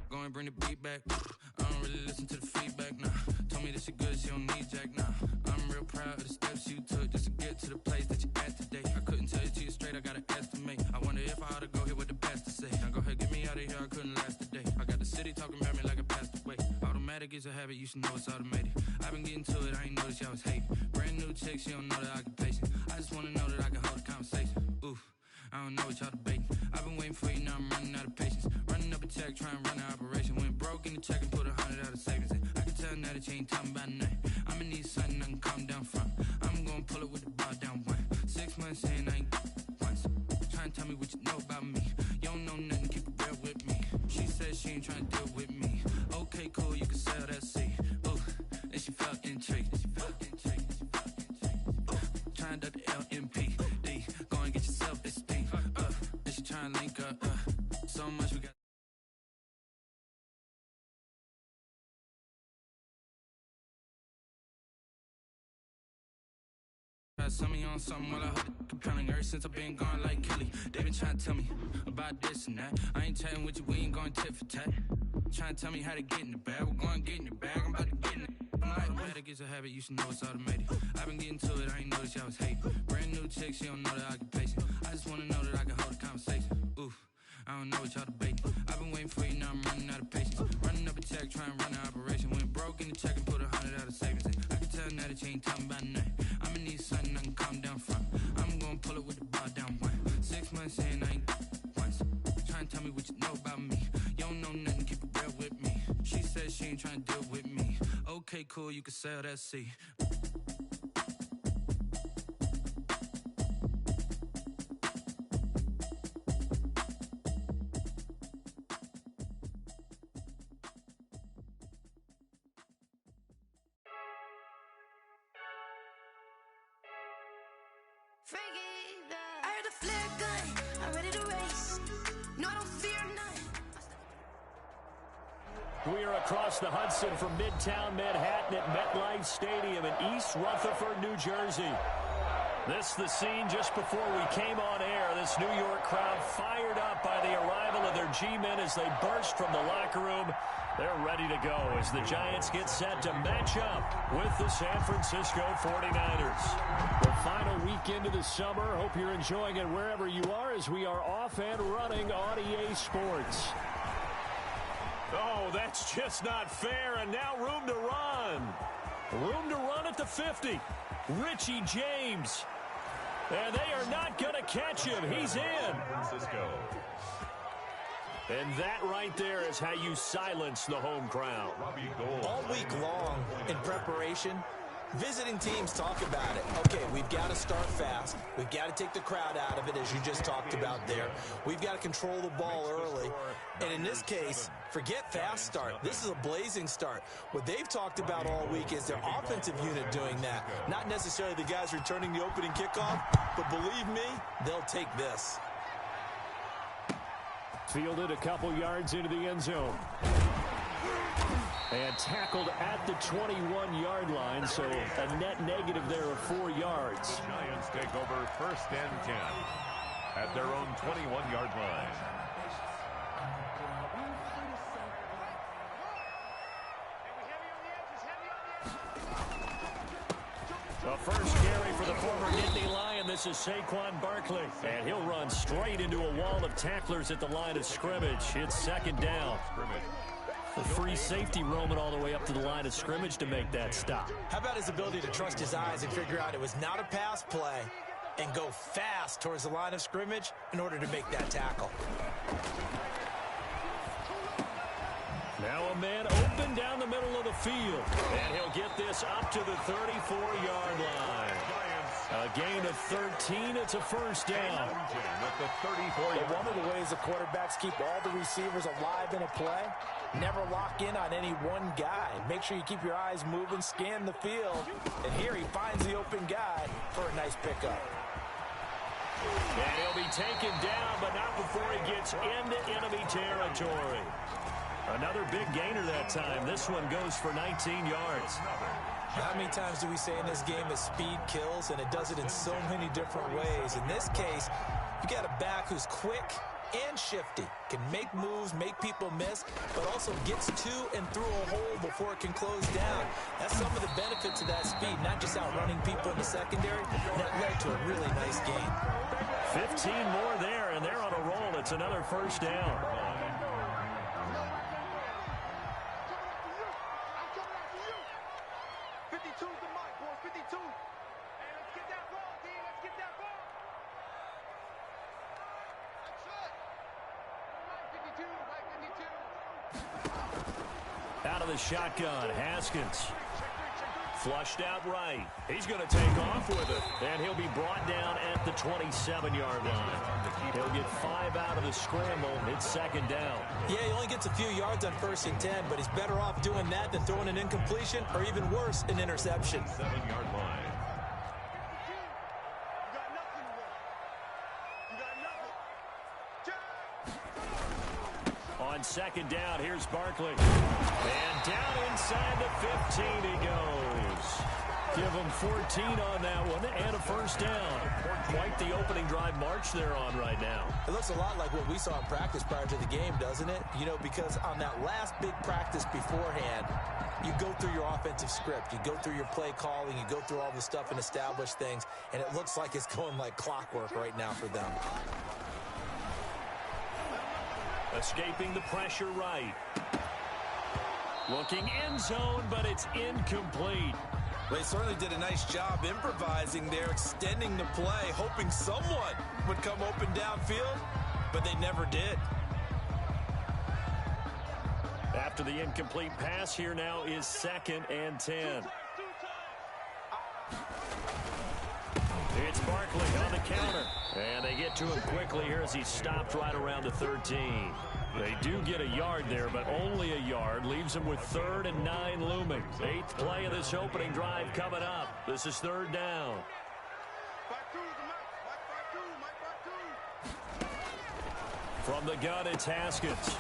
Go and bring the beat back. I don't really listen to the feedback, nah. Told me that she good, she don't need jack, nah. I'm real proud of the steps you took just to get to the place that you at today. I couldn't tell it to you straight, I gotta estimate. I wonder if I ought to go here with the pastor say. Now go ahead, get me out of here, I couldn't last a day. I got the city talking about me like I passed away. Automatic is a habit, you should know it's automated. I've been getting to it, I ain't noticed y'all was hating. Brand new chick, she don't know the occupation. I just wanna know that I can hold a conversation. Oof, I don't know what y'all debating. I've been waiting for you, now I'm running out of patience. Running up a check, trying to run an operation. Went broke in the check and put 100 out of savings in. I can tell now that you ain't talking about nothing. I'ma need something I can calm down from. I'm gonna pull it with the bar down one. 6 months in, I ain't once. Trying to tell me what you know about me. You don't know nothing, keep it real with me. She said she ain't trying to deal with me. Okay, cool, you can sell that seat. Ooh, and she felt intrigued. Trying to the LMPD. Go and get yourself esteem. And she trying to link up. So much we got. Some of you on something while I hold it compelling. Ever since I've been gone like Kelly, they been trying to tell me about this and that. I ain't chatting with you, we ain't going tit for tat. Trying to tell me how to get in the bag. We're going to get in the bag, I'm about to get in it. Automatic is a habit, you should know it's automated. I've been getting to it, I ain't noticed y'all was hating. Brand new chick, she don't know the occupation. I just wanna know that I can hold a conversation. Oof, I don't know what y'all debating. I've been waiting for you, now I'm running out of patience. Running up a check, trying to run an operation. Went broke in the check and put 100 out of savings in. I can tell now that you ain't talking about nothing. I'ma need something I can calm down from. I'm gonna pull it with the bar down one. 6 months in, I ain't once. Trying to tell me what you know about me. You don't know nothing, keep it real with me. She said she ain't trying to deal with me. Okay, cool, you can sell that seat. I heard a flare gun, I'm ready to race. No, I don't fear none. We are across the Hudson from Midtown Manhattan at MetLife Stadium in East Rutherford, New Jersey. This the scene just before we came on air. This New York crowd fired up by the arrival of their G-men as they burst from the locker room. They're ready to go as the Giants get set to match up with the San Francisco 49ers. The final week into the summer. Hope you're enjoying it wherever you are as we are off and running on EA Sports. Oh, that's just not fair, and now room to run. Room to run at the 50. Richie James. And they are not going to catch him. He's in. Francisco. And that right there is how you silence the home crowd. All week long in preparation, visiting teams talk about it. Okay, we've got to start fast. We've got to take the crowd out of it, as you just talked about there. We've got to control the ball early. And in this case, forget fast start. This is a blazing start. What they've talked about all week is their offensive unit doing that. Not necessarily the guys returning the opening kickoff, but believe me, they'll take this. Fielded a couple yards into the end zone. And tackled at the 21-yard line, so a net negative there of 4 yards. Giants take over 1st and 10 at their own 21-yard line. The first carry for the former Nittany Lion. This is Saquon Barkley. And he'll run straight into a wall of tacklers at the line of scrimmage. It's 2nd down. The free safety roaming all the way up to the line of scrimmage to make that stop. How about his ability to trust his eyes and figure out it was not a pass play and go fast towards the line of scrimmage in order to make that tackle. Now a man open down the middle of the field. And he'll get this up to the 34-yard line. A gain of 13. It's a 1st down. At the 34-yard line. One of the ways the quarterbacks keep all the receivers alive in a play, never lock in on any one guy. Make sure you keep your eyes moving, scan the field. And here he finds the open guy for a nice pickup. And he'll be taken down, but not before he gets into enemy territory. Another big gainer that time. This one goes for 19 yards. How many times do we say in this game that speed kills, and it does it in so many different ways? In this case, you got a back who's quick and shifty, can make moves, make people miss, but also gets to and through a hole before it can close down. That's some of the benefits of that speed, not just outrunning people in the secondary. That led to a really nice game. 15 more there, and they're on a roll. It's another 1st down. Out of the shotgun, Haskins. Flushed out right. He's going to take off with it. And he'll be brought down at the 27-yard line. He'll get 5 out of the scramble. It's 2nd down. Yeah, he only gets a few yards on 1st and 10, but he's better off doing that than throwing an incompletion or even worse, an interception. 7-yard line. On 2nd down, here's Barkley. And down inside the 15 he goes. Give him 14 on that one and a 1st down. Quite the opening drive march they're on right now. It looks a lot like what we saw in practice prior to the game, doesn't it? You know, because on that last big practice beforehand, you go through your offensive script. You go through your play calling. You go through all the stuff and establish things. And it looks like it's going like clockwork right now for them. Escaping the pressure right. Looking end zone, but it's incomplete. Well, they certainly did a nice job improvising there, extending the play, hoping someone would come open downfield, but they never did. After the incomplete pass, here now is 2nd and 10. It's Barkley on the counter. And they get to him quickly here as he stopped right around the 13. They do get a yard there, but only a yard. Leaves them with 3rd and 9 looming. 8th play of this opening drive coming up. This is 3rd down. From the gun, it's Haskins.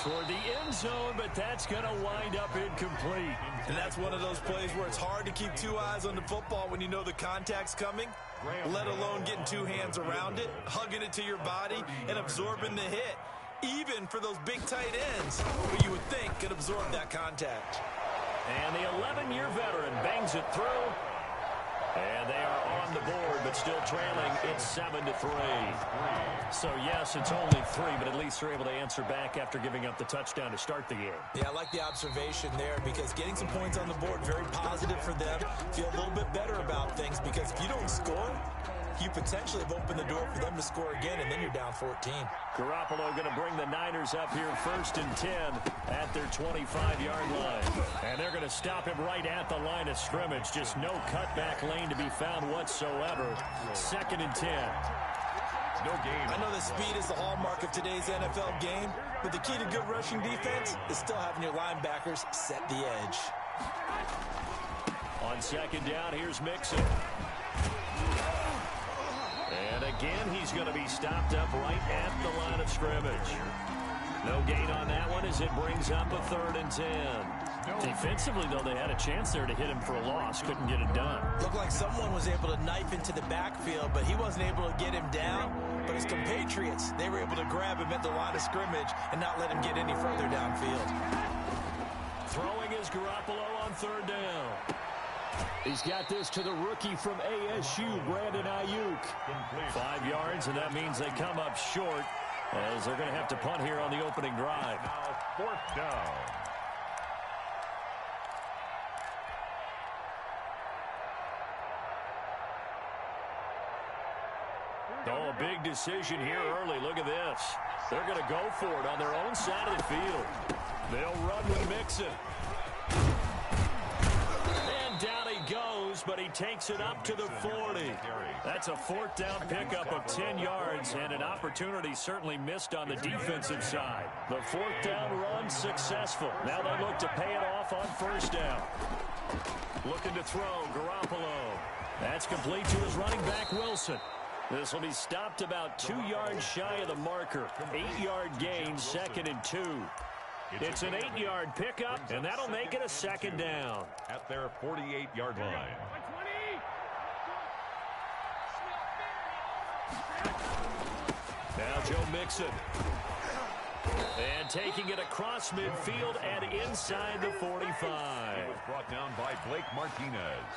Toward the end zone, but that's going to wind up incomplete. And that's one of those plays where it's hard to keep 2 eyes on the football when you know the contact's coming, let alone getting 2 hands around it, hugging it to your body, and absorbing the hit. Even for those big tight ends, who you would think could absorb that contact. And the 11-year veteran bangs it through. And they are on the board, but still trailing. It's 7-3. So, yes, it's only 3, but at least they're able to answer back after giving up the touchdown to start the game. Yeah, I like the observation there because getting some points on the board, very positive for them. Feel a little bit better about things because if you don't score, you potentially have opened the door for them to score again, and then you're down 14. Garoppolo going to bring the Niners up here 1st and 10 at their 25-yard line. And they're going to stop him right at the line of scrimmage. Just no cutback lane to be found whatsoever. 2nd and 10. No gain. I know that speed is the hallmark of today's NFL game, but the key to good rushing defense is still having your linebackers set the edge. On 2nd down, here's Mixon. And again, he's going to be stopped up right at the line of scrimmage. No gain on that one as it brings up a 3rd and 10. Defensively, though, they had a chance there to hit him for a loss. Couldn't get it done. Looked like someone was able to knife into the backfield, but he wasn't able to get him down. But his compatriots, they were able to grab him at the line of scrimmage and not let him get any further downfield. Throwing is Garoppolo on 3rd down. He's got this to the rookie from ASU, Brandon Ayuk. 5 yards, and that means they come up short, as they're going to have to punt here on the opening drive. Now 4th down. Oh, a big decision here early. Look at this. They're going to go for it on their own side of the field. They'll run with Mixon. And down he goes, but he takes it up to the 40. That's a 4th down pickup of 10 yards, and an opportunity certainly missed on the defensive side. The 4th down run successful. Now they look to pay it off on 1st down. Looking to throw, Garoppolo. That's complete to his running back, Wilson. This will be stopped about 2 yards shy of the marker. 8-yard gain, 2nd and 2. It's an 8-yard pickup, and that'll make it a 2nd down. At their 48-yard line. Now Joe Mixon. And taking it across midfield and inside the 45. It was brought down by Blake Martinez.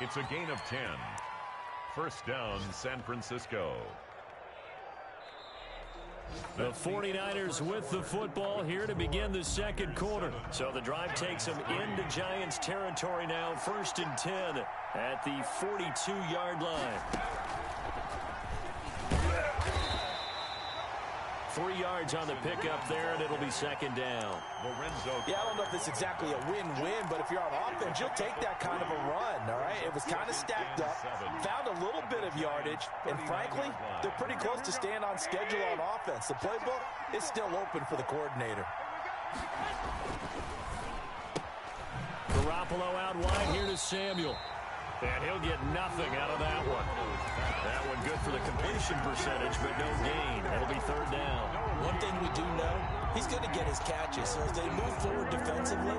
It's a gain of 10. 1st down, San Francisco. The 49ers with the football here to begin the 2nd quarter. So the drive takes them into Giants territory now. 1st and 10 at the 42-yard line. 3 yards on the pickup there, and it'll be 2nd down. Yeah, I don't know if it's exactly a win-win, but if you're on offense, you'll take that kind of a run, all right? It was kind of stacked up, found a little bit of yardage, and frankly, they're pretty close to staying on schedule on offense. The playbook is still open for the coordinator. Garoppolo out wide here to Samuel. And he'll get nothing out of that one. That one good for the completion percentage, but no gain. It'll be 3rd down. One thing we do know, he's going to get his catches. So as they move forward defensively,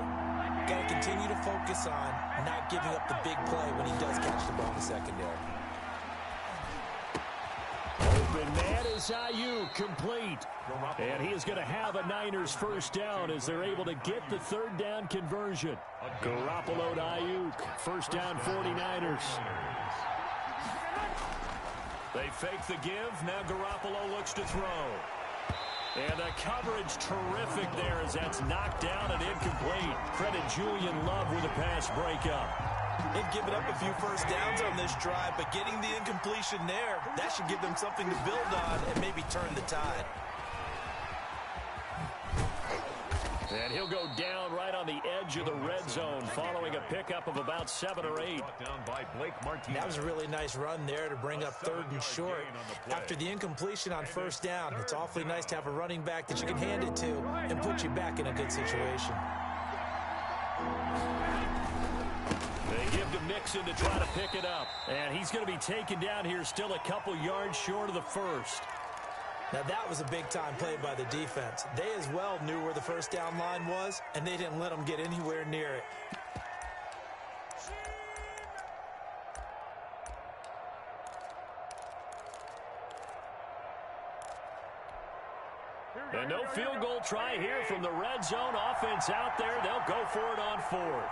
got to continue to focus on not giving up the big play when he does catch the ball in the secondary. Open man is Ayuk, complete. And he is going to have a Niners 1st down as they're able to get the 3rd down conversion. Garoppolo to Ayuk, 1st down 49ers. They fake the give. Now Garoppolo looks to throw. And the coverage terrific there as that's knocked down and incomplete. Credit Julian Love with a pass breakup. They've given up a few 1st downs on this drive, but getting the incompletion there, that should give them something to build on and maybe turn the tide. And he'll go down right on the edge of the red zone following a pickup of about 7 or 8. Down by Blake Martinez. That was a really nice run there to bring up 3rd and short. After the incompletion on 1st down, it's awfully nice to have a running back that you can hand it to and put you back in a good situation. They give to Mixon to try to pick it up. And he's going to be taken down here still a couple yards short of the 1st. Now that was a big-time play by the defense. They as well knew where the 1st down line was, and they didn't let them get anywhere near it. And no field goal try here from the red zone. Offense out there. They'll go for it on 4th.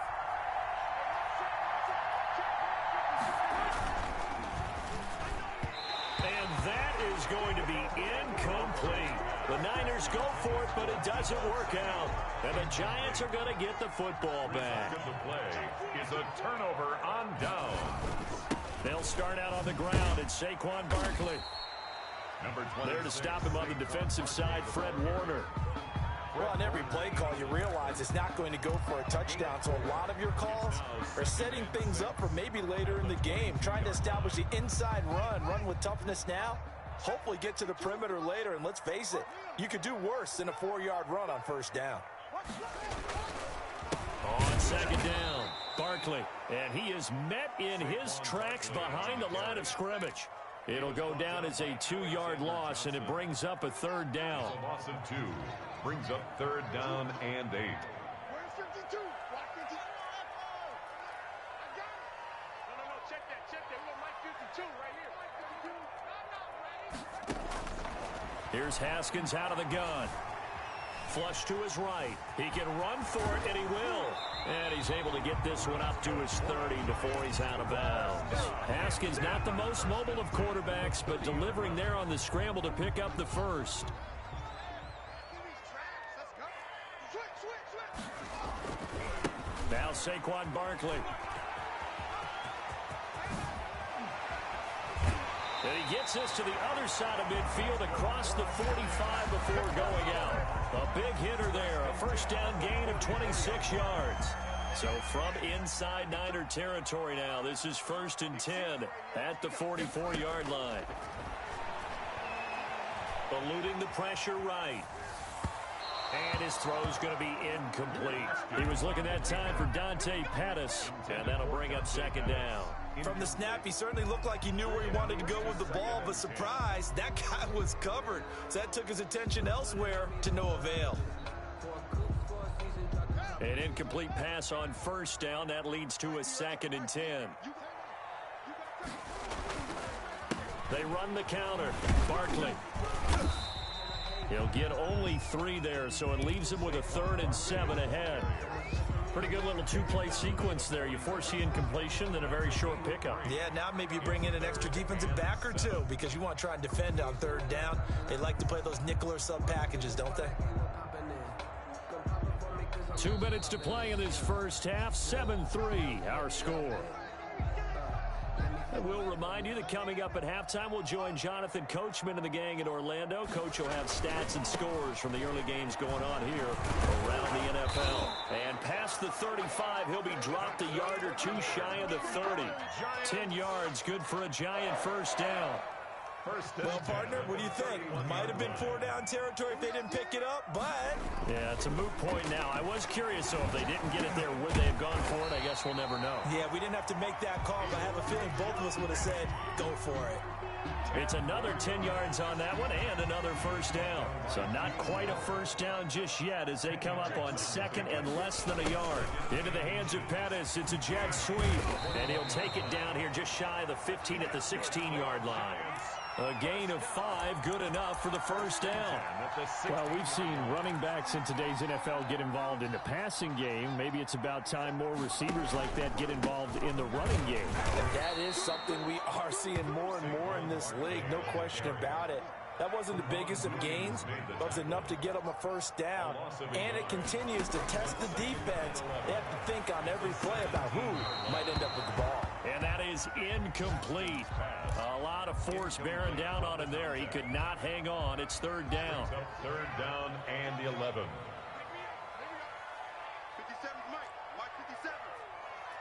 Going to be incomplete. The Niners go for it, but it doesn't work out. And the Giants are going to get the football back. The play is a turnover on down. They'll start out on the ground. It's Saquon Barkley. There to stop him on the defensive side, Fred Warner. Well, on every play call, you realize it's not going to go for a touchdown. So a lot of your calls are setting things up for maybe later in the game, trying to establish the inside run with toughness now. Hopefully get to the perimeter later, and let's face it, you could do worse than a 4-yard run on 1st down. On 2nd down, Barkley, and he is met in his tracks behind the line of scrimmage. It'll go down as a 2-yard loss, and it brings up a third down. A loss of 2 brings up third down and 8. Where's 52? Block 50. I got it. No, check that. We got Mike 52 right here. Mike 52. No, Here's Haskins out of the gun. Flush to his right. He can run for it, and he will. And he's able to get this one up to his 30 before he's out of bounds. Haskins not the most mobile of quarterbacks, but delivering there on the scramble to pick up the first. Now Saquon Barkley. And he gets this to the other side of midfield across the 45 before going out. A big hitter there, a first down gain of 26 yards. So from inside Niner territory now, this is 1st and 10 at the 44-yard line. Eluding the pressure right. And his throw's going to be incomplete. He was looking that time for Dante Pettis, and that'll bring up 2nd down. From the snap, he certainly looked like he knew where he wanted to go with the ball, but surprise, that guy was covered. So that took his attention elsewhere to no avail. An incomplete pass on 1st down. That leads to a 2nd and 10. They run the counter. Barkley. He'll get only 3 there, so it leaves him with a 3rd and 7 ahead. Pretty good little 2-play sequence there. You force the incompletion, then a very short pickup. Yeah, now maybe you bring in an extra defensive back or 2 because you want to try and defend on 3rd down. They like to play those nickel or sub packages, don't they? 2 minutes to play in this first half. 7-3 our score. I will remind you that coming up at halftime, we'll join Jonathan Coachman and the gang in Orlando. Coach will have stats and scores from the early games going on here around the NFL. And past the 35, he'll be dropped a yard or 2 shy of the 30. 10 yards, good for a Giant first down. Well, partner, what do you think? Might have been 4-down territory if they didn't pick it up, but... Yeah, it's a moot point now. I was curious, though, if they didn't get it there, would they have gone for it? I guess we'll never know. Yeah, we didn't have to make that call, but I have a feeling both of us would have said, go for it. It's another 10 yards on that one and another first down. So not quite a first down just yet as they come up on 2nd and less than a yard. Into the hands of Pettis. It's a jet sweep. And he'll take it down here just shy of the 15 at the 16-yard line. A gain of 5, good enough for the first down. Well, we've seen running backs in today's NFL get involved in the passing game. Maybe it's about time more receivers like that get involved in the running game. And that is something we are seeing more and more in this league, no question about it. That wasn't the biggest of gains, but it was enough to get them a first down. And it continues to test the defense. They have to think on every play about who might end up with the ball. And that is incomplete. A lot of force bearing down on him there. He could not hang on. It's 3rd down. 3rd down and 11. 57's Mike. Mark 57.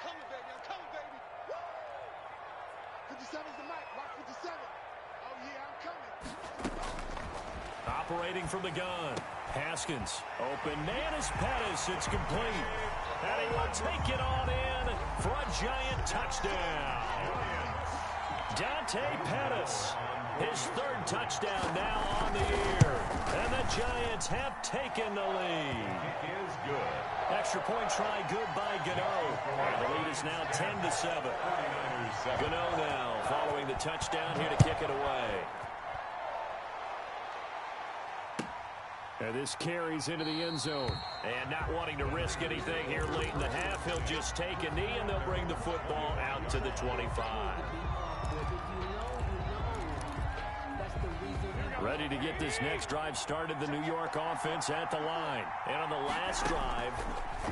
Coming, baby. I'm coming, baby. Woo! 57's the Mike. Mark 57. Oh, yeah, I'm coming. Operating from the gun. Haskins. Open man is Pettis. It's complete. And he will take it on in for a Giant touchdown. Dante Pettis. His 3rd touchdown now on the year. And the Giants have taken the lead. It is good. Extra point try good by Gano. And the lead is now 10-7. Gano now following the touchdown here to kick it away. And this carries into the end zone. And not wanting to risk anything here late in the half, he'll just take a knee and they'll bring the football out to the 25. Ready to get this next drive started, the New York offense at the line. And on the last drive,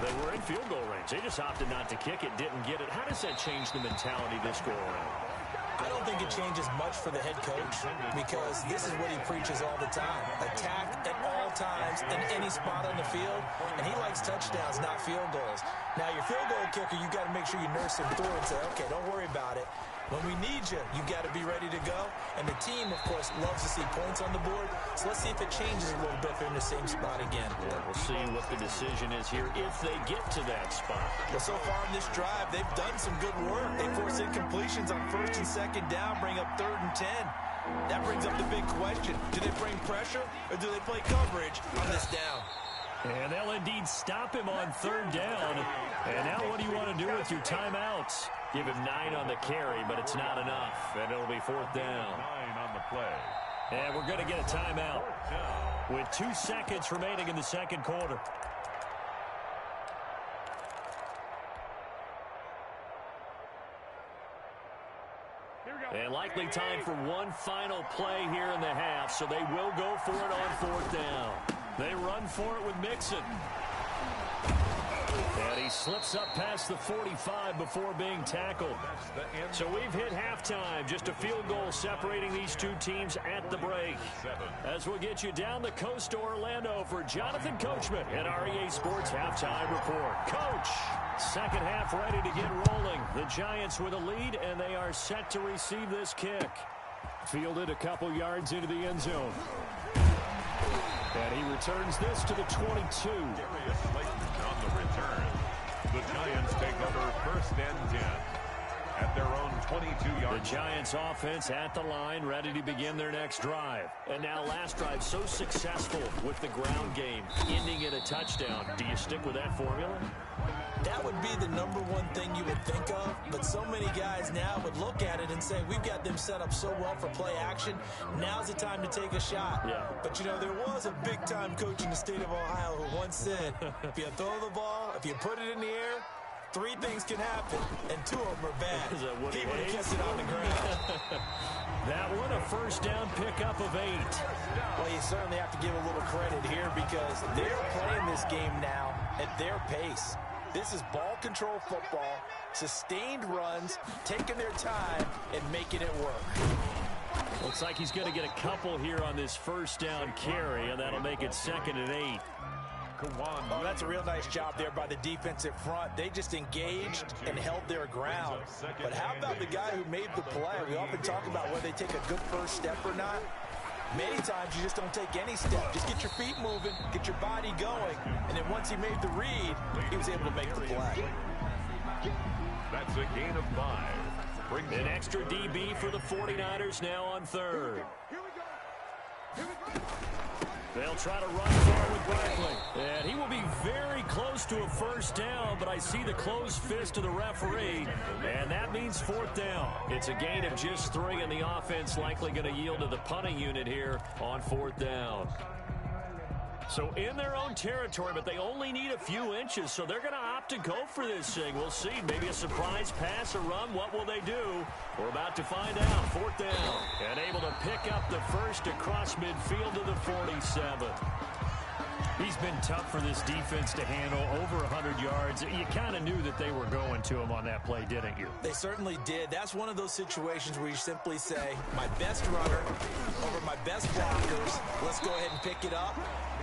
they were in field goal range. They just opted not to kick it, didn't get it. How does that change the mentality this go around? I don't think it changes much for the head coach because this is what he preaches all the time. Attack at all times in any spot on the field, and he likes touchdowns, not field goals. Now, your field goal kicker, you got to make sure you nurse him through and say, okay, don't worry about it. When we need you, you've got to be ready to go. And the team, of course, loves to see points on the board. So let's see if it changes a little bit if they're in the same spot again. Yeah, we'll see what the decision is here if they get to that spot. Well, so far in this drive, they've done some good work. They force incompletions on 1st and 2nd down, bring up 3rd and 10. That brings up the big question. Do they bring pressure or do they play coverage on this down? And they'll indeed stop him on 3rd down. And now what do you want to do with your timeouts? Give him 9 on the carry, but it's not enough. And it'll be 4th down. 9 on the play. And we're going to get a timeout with 2 seconds remaining in the 2nd quarter. And likely time for one final play here in the half, so they will go for it on 4th down. They run for it with Mixon. And he slips up past the 45 before being tackled. So we've hit halftime. Just a field goal separating these two teams at the break. As we'll get you down the coast to Orlando for Jonathan Coachman at our EA Sports Halftime Report. Coach, second half ready to get rolling. The Giants with a lead, and they are set to receive this kick. Fielded a couple yards into the end zone. And he returns this to the 22. On the return, the Giants take over 1st and 10 at their own 22-yard. The Giants offense at the line, ready to begin their next drive. And now last drive so successful with the ground game, ending in a touchdown. Do you stick with that formula? That would be the number one thing you would think of, but so many guys now would look at it and say, we've got them set up so well for play action, now's the time to take a shot. Yeah. But, you know, there was a big-time coach in the state of Ohio who once said, if you throw the ball, if you put it in the air, 3 things can happen, and 2 of them are bad. He would have kept it on the ground. That one, a 1st down pickup of 8. Well, you certainly have to give a little credit here because they're playing this game now at their pace. This is ball control football, sustained runs, taking their time, and making it work. Looks like he's going to get a couple here on this 1st down carry, and that'll make it 2nd and 8. Oh, that's a real nice job there by the defensive front. They just engaged and held their ground. But how about the guy who made the play? We often talk about whether they take a good first step or not. Many times you just don't take any step. Just get your feet moving, get your body going, and then once he made the read, he was able to make the play. That's a gain of 5. An extra DB for the 49ers now on 3rd. They'll try to run for it with Barkley. And he will be very close to a 1st down, but I see the closed fist of the referee, and that means 4th down. It's a gain of just 3, and the offense likely going to yield to the punting unit here on 4th down. So in their own territory, but they only need a few inches, so they're going to opt to go for this thing. We'll see. Maybe a surprise pass or run. What will they do? We're about to find out. 4th down. And able to pick up the 1st across midfield to the 47. He's been tough for this defense to handle, over 100 yards. You kind of knew that they were going to him on that play, didn't you? They certainly did. That's one of those situations where you simply say, my best runner over my best blockers. Let's go ahead and pick it up.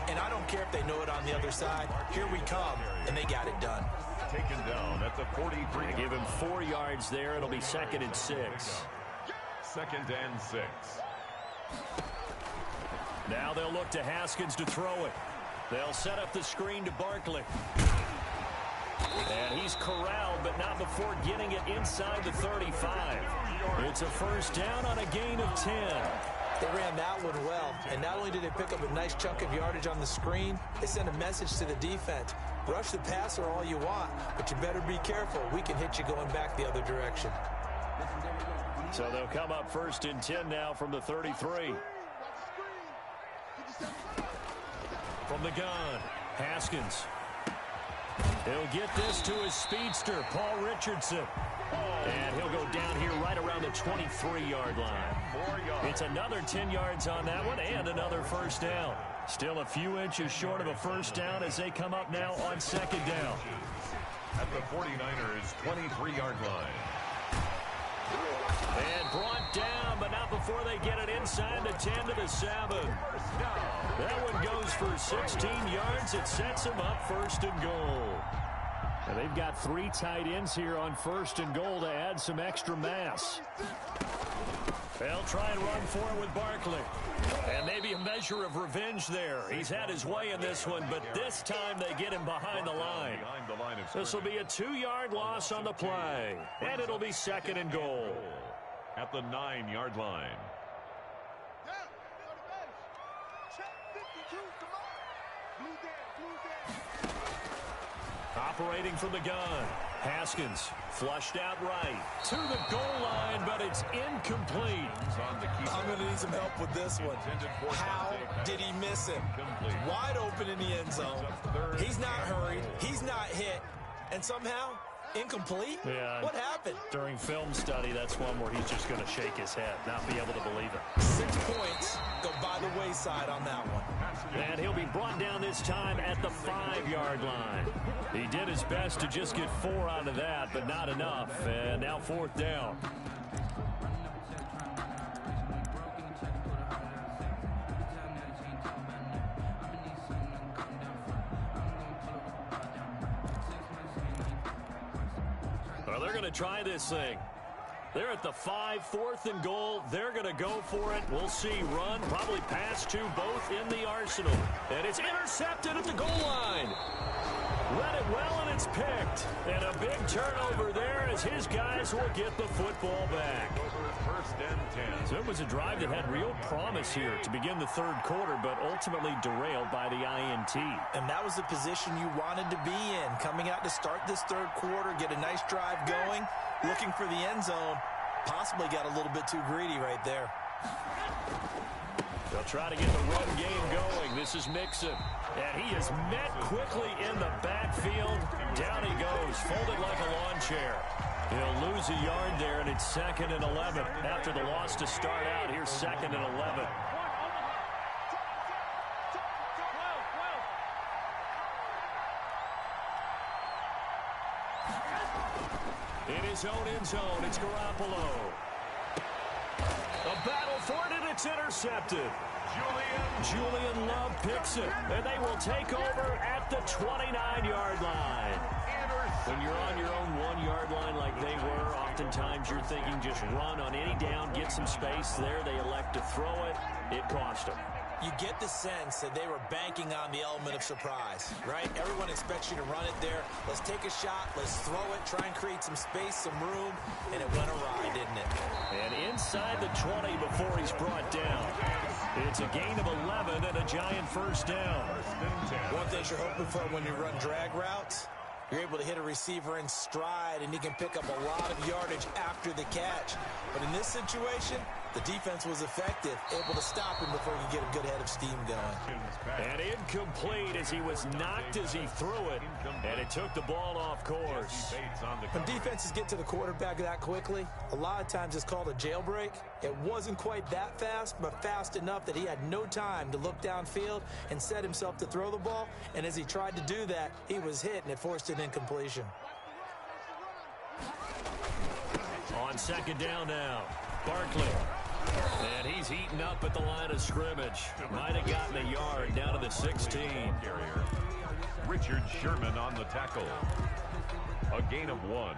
And I don't care if they know it on the other side. Here we come, and they got it done. Taken down at the 43. They give him 4 yards there. It'll be 2nd and 6. 2nd and 6. Now they'll look to Haskins to throw it. They'll set up the screen to Barkley. And he's corralled, but not before getting it inside the 35. It's a 1st down on a gain of 10. They ran that one well, and not only did they pick up a nice chunk of yardage on the screen, they sent a message to the defense. Rush the passer all you want, but you better be careful. We can hit you going back the other direction. So they'll come up 1st and 10 now from the 33. From the gun, Haskins. He'll get this to his speedster, Paul Richardson. And he'll go down here right around the 23-yard line. It's another 10 yards on that one and another 1st down. Still a few inches short of a 1st down as they come up now on 2nd down. At the 49ers' 23-yard line. And brought down, but not before they get it inside the 10 to the 7. That one goes for 16 yards. It sets them up 1st and goal. And they've got 3 tight ends here on 1st and goal to add some extra mass. They'll try and run for it with Barkley. And maybe a measure of revenge there. He's had his way in this one, but this time they get him behind the line. This will be a 2-yard loss on the play. And it'll be 2nd and goal. At the 9-yard line. Operating from the gun. Haskins flushed out right to the goal line, but it's incomplete. I'm going to need some help with this one. How did he miss him? Wide open in the end zone. He's not hurried. He's not hit. And somehow, incomplete? Yeah. What happened? During film study, that's one where he's just going to shake his head, not be able to believe it. 6 points go by the wayside on that one. And he'll be brought down this time at the 5-yard line. He did his best to just get 4 out of that, but not enough. And now 4th down. Well, they're going to try this thing. They're at the 5, 4th and goal. They're going to go for it. We'll see. Run, probably pass to both in the arsenal. And it's intercepted at the goal line. Read it well, and it's picked. And a big turnover there as his guys will get the football back. 1st and 10. So it was a drive that had real promise here to begin the 3rd quarter, but ultimately derailed by the INT. And that was the position you wanted to be in. Coming out to start this 3rd quarter, get a nice drive going, looking for the end zone. Possibly got a little bit too greedy right there. They'll try to get the run game going. This is Mixon. And he is met quickly in the backfield. Down he goes, folded like a lawn chair. He'll lose a yard there, and it's 2nd and 11. After the loss to start out, here's 2nd and 11. In his own end zone, it's Garoppolo. A battle for it, and it's intercepted. Julian Love picks it, and they will take over at the 29-yard line. When you're on your own 1-yard line like they were, oftentimes you're thinking just run on any down, get some space there. They elect to throw it. It cost them. You get the sense that they were banking on the element of surprise, right? Everyone expects you to run it there. Let's take a shot. Let's throw it. Try and create some space, some room. And it went awry, didn't it? And inside the 20 before he's brought down. It's a gain of 11 and a giant 1st down. One thing you're hoping for when you run drag routes, you're able to hit a receiver in stride, and he can pick up a lot of yardage after the catch. But in this situation, the defense was effective, able to stop him before he could get a good head of steam going. And incomplete as he was knocked as he threw it, and it took the ball off course. When defenses get to the quarterback that quickly, a lot of times it's called a jailbreak. It wasn't quite that fast, but fast enough that he had no time to look downfield and set himself to throw the ball. And as he tried to do that, he was hit, and it forced an incompletion. On 2nd down now, Barkley. And he's eaten up at the line of scrimmage. Might have gotten a yard down to the 16. Richard Sherman on the tackle. A gain of 1.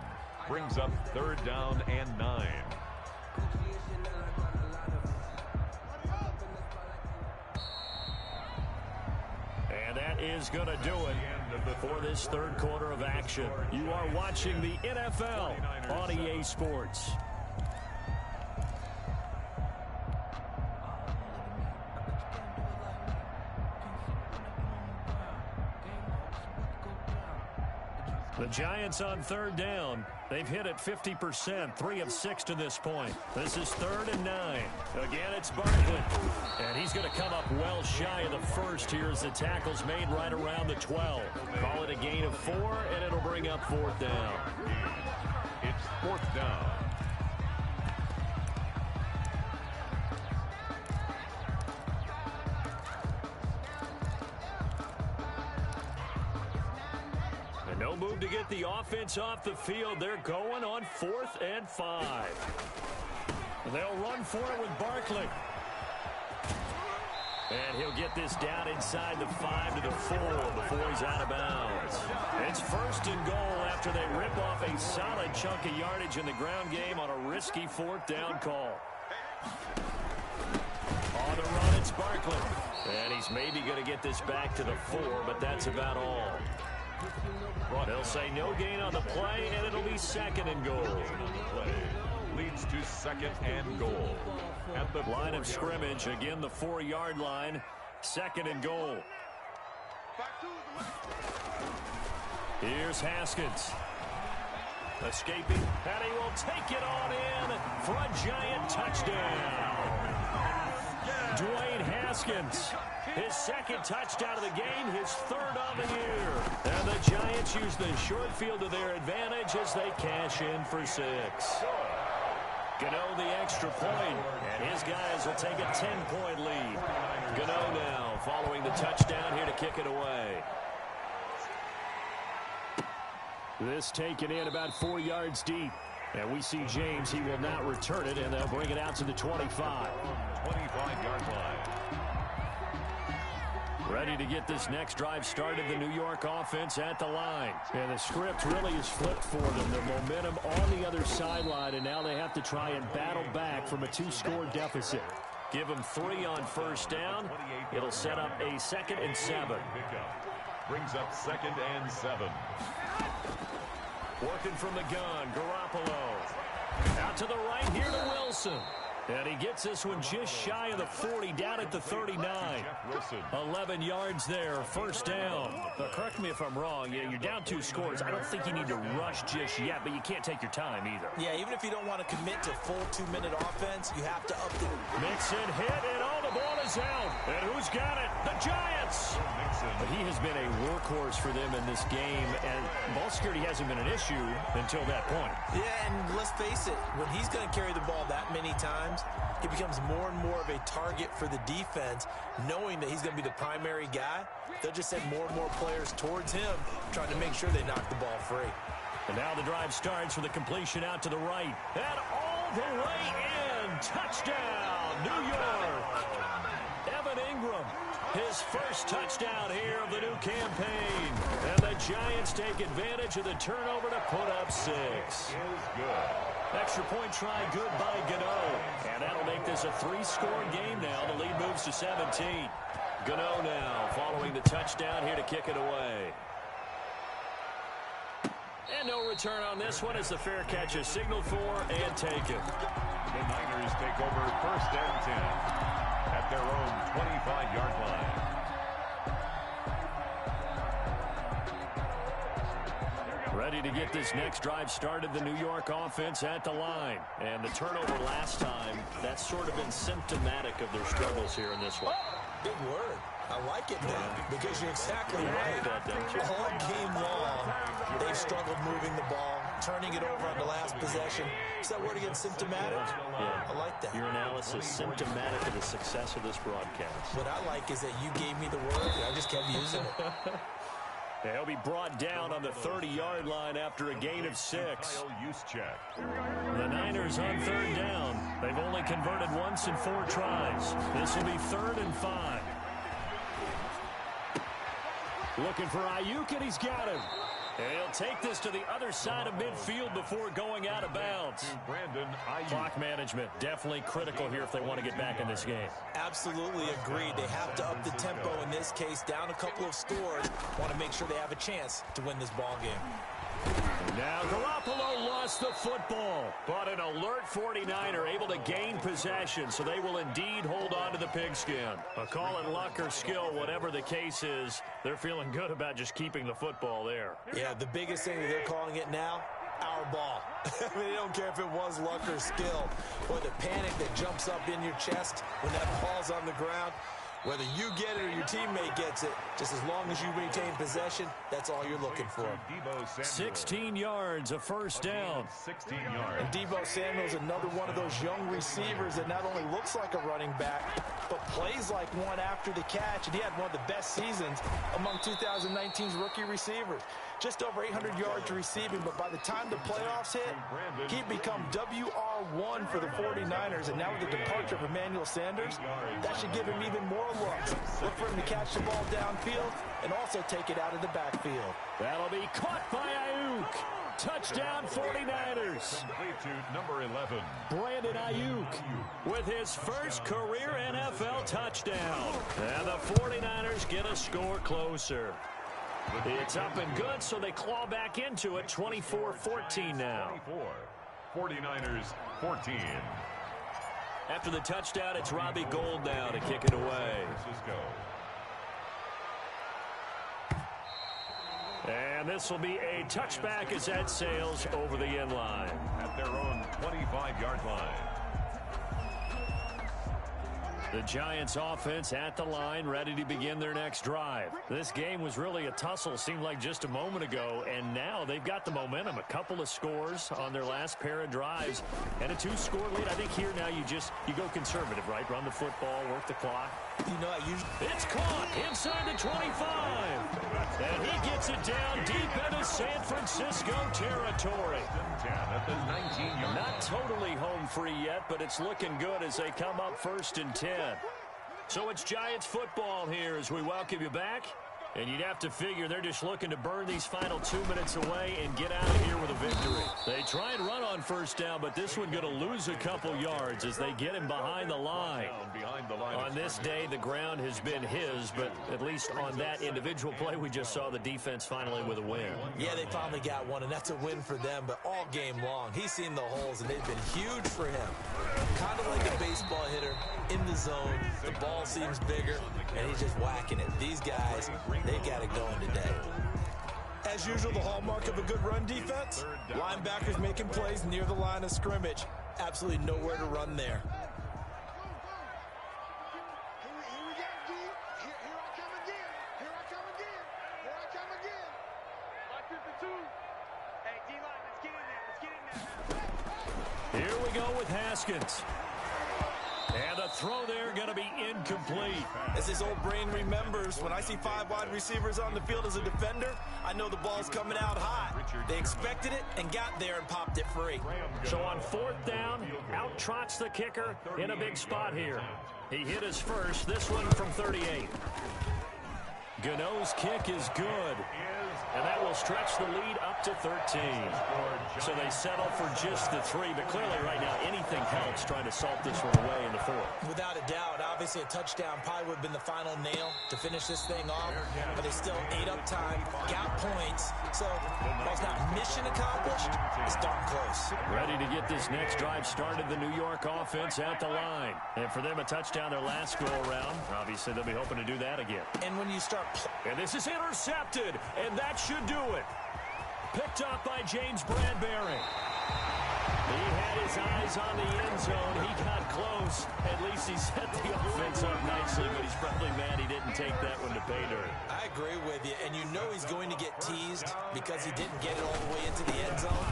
Brings up 3rd down and 9. And that is going to do it for this 3rd quarter of action. You are watching the NFL on EA Sports. The Giants on 3rd down. They've hit it 50%, 3 of 6 to this point. This is 3rd and 9. Again, it's Barkley. And he's going to come up well shy of the 1st here as the tackle's made right around the 12. Call it a gain of 4, and it'll bring up 4th down. It's 4th down. No move to get the offense off the field. They're going on 4th and 5. They'll run for it with Barkley. And he'll get this down inside the 5 to the 4 before he's out of bounds. It's 1st and goal after they rip off a solid chunk of yardage in the ground game on a risky 4th down call. On the run, it's Barkley. And he's maybe going to get this back to the 4, but that's about all. They'll say no gain on the play, and it'll be 2nd and goal. Leads to 2nd and goal. At the line of scrimmage, again the 4-yard line, 2nd and goal. Here's Haskins. Escaping, and he will take it on in for a Giant touchdown. Dwayne Haskins, his 2nd touchdown of the game, his 3rd of the year. And the Giants use the short field to their advantage as they cash in for 6. Gano the extra point, and his guys will take a 10-point lead. Gano now following the touchdown here to kick it away. This taken in about 4 yards deep. And we see James, he will not return it, and they'll bring it out to the 25. 25-yard line. Ready to get this next drive started, the New York offense at the line. And the script really is flipped for them. The momentum on the other sideline, and now they have to try and battle back from a 2-score deficit. Give them 3 on 1st down. It'll set up a 2nd and 7. Brings up 2nd and 7. Working from the gun, Garoppolo. Out to the right here to Wilson. And he gets this one just shy of the 40, down at the 39. 11 yards there, 1st down. But correct me if I'm wrong, you're down 2 scores. I don't think you need to rush just yet, but you can't take your time either. Yeah, even if you don't want to commit to full 2-minute offense, you have to up the... Mixon hit, and all the ball is out. And who's got it? The Giants! But he has been a workhorse for them in this game, and ball security hasn't been an issue until that point. Yeah, and let's face it, when he's going to carry the ball that many times, he becomes more and more of a target for the defense, knowing that he's going to be the primary guy. They'll just send more and more players towards him, trying to make sure they knock the ball free. And now the drive starts with a completion out to the right. And all the way in. Touchdown, New York. Evan Ingram, his 1st touchdown here of the new campaign. And the Giants take advantage of the turnover to put up 6. Extra point try good by Gano. And that'll make this a 3-score game now. The lead moves to 17. Gano now following the touchdown here to kick it away. And no return on this one as the fair catch is signaled for and taken. The Niners take over 1st and 10 at their own 25-yard line. Ready to get this next drive started, the New York offense at the line. And the turnover last time, that's sort of been symptomatic of their struggles here in this one. Big word. I like it now because you're exactly right. All game long, they've struggled moving the ball, turning it over on the last possession. Is that word again, symptomatic? Yeah. I like that. Your analysis, symptomatic of the success of this broadcast. What I like is that you gave me the word, and I just kept using it. He'll be brought down on the 30-yard line after a gain of 6. The Niners on 3rd down. They've only converted once in 4 tries. This will be 3rd and 5. Looking for Ayuk, and he's got him. And he'll take this to the other side of midfield before going out of bounds. Clock management, definitely critical here if they want to get back in this game. Absolutely agreed. They have to up the tempo in this case, down a couple of scores. Want to make sure they have a chance to win this ball game. Now Garoppolo lost the football, but an alert 49er able to gain possession, so they will indeed hold on to the pigskin. Call it luck or skill, whatever the case is, they're feeling good about just keeping the football there. Yeah, the biggest thing that they're calling it now, our ball. I mean, they don't care if it was luck or skill, or the panic that jumps up in your chest when that ball's on the ground. Whether you get it or your teammate gets it, just as long as you maintain possession, that's all you're looking for. 16 yards, a 1st down. 16 yards. And Deebo Samuel's another one of those young receivers that not only looks like a running back, but plays like one after the catch. And he had one of the best seasons among 2019's rookie receivers. just over 800 yards receiving, but by the time the playoffs hit, he'd become WR1 for the 49ers, and now with the departure of Emmanuel Sanders, that should give him even more looks. Look for him to catch the ball downfield and also take it out of the backfield. That'll be caught by Ayuk. Touchdown 49ers. Number 11. Brandon Ayuk with his first career NFL touchdown. And the 49ers get a score closer. It's up and good, so they claw back into it, 24-14 now. 49ers 14. After the touchdown, it's Robbie Gould now to kick it away. And this will be a touchback as that sails over the end line. At their own 25-yard line. The Giants offense at the line, ready to begin their next drive. This game was really a tussle, seemed like just a moment ago, and now they've got the momentum. A couple of scores on their last pair of drives, and a 2-score lead. I think here now you go conservative, right? Run the football, work the clock. It's caught inside the 25, and he gets it down deep into San Francisco territory. Not totally home free yet, but it's looking good as they come up 1st and 10. So it's Giants football here as we welcome you back. And you'd have to figure they're just looking to burn these final 2 minutes away and get out of here with a victory. They try and run on 1st down, but this one going to lose a couple yards as they get him behind the line. On this day, the ground has been his, but at least on that individual play, we just saw the defense finally with a win. Yeah, they finally got one, and that's a win for them, but all game long, he's seen the holes, and they've been huge for him. Kind of like a baseball hitter in the zone. The ball seems bigger, and he's just whacking it. These guys, they've got it going today. As usual, the hallmark of a good run defense, linebackers making plays near the line of scrimmage. Absolutely nowhere to run there. Here we go with Haskins. And the throw there going to be incomplete. As his old brain remembers, when I see 5 wide receivers on the field as a defender, I know the ball's coming out hot. They expected it and got there and popped it free. So on 4th down, out trots the kicker in a big spot here. He hit his first, this one from 38. Gano's kick is good. And that will stretch the lead up to 13. So they settle for just the 3, but clearly right now anything helps trying to salt this one away in the 4th. Without a doubt, obviously a touchdown probably would have been the final nail to finish this thing off, but they still ate up time, got points, so while it's not mission accomplished, it's darn close. Ready to get this next drive started, the New York offense at the line. And for them a touchdown their last go-around. Obviously they'll be hoping to do that again. And when you start... And this is intercepted, and that should do it. Picked up by James Bradbury. He had his eyes on the end zone. He got close. At least he set the offense up nicely, but he's probably mad he didn't take that one to pay dirt. I agree with you, and you know he's going to get teased because he didn't get it all the way into the end zone.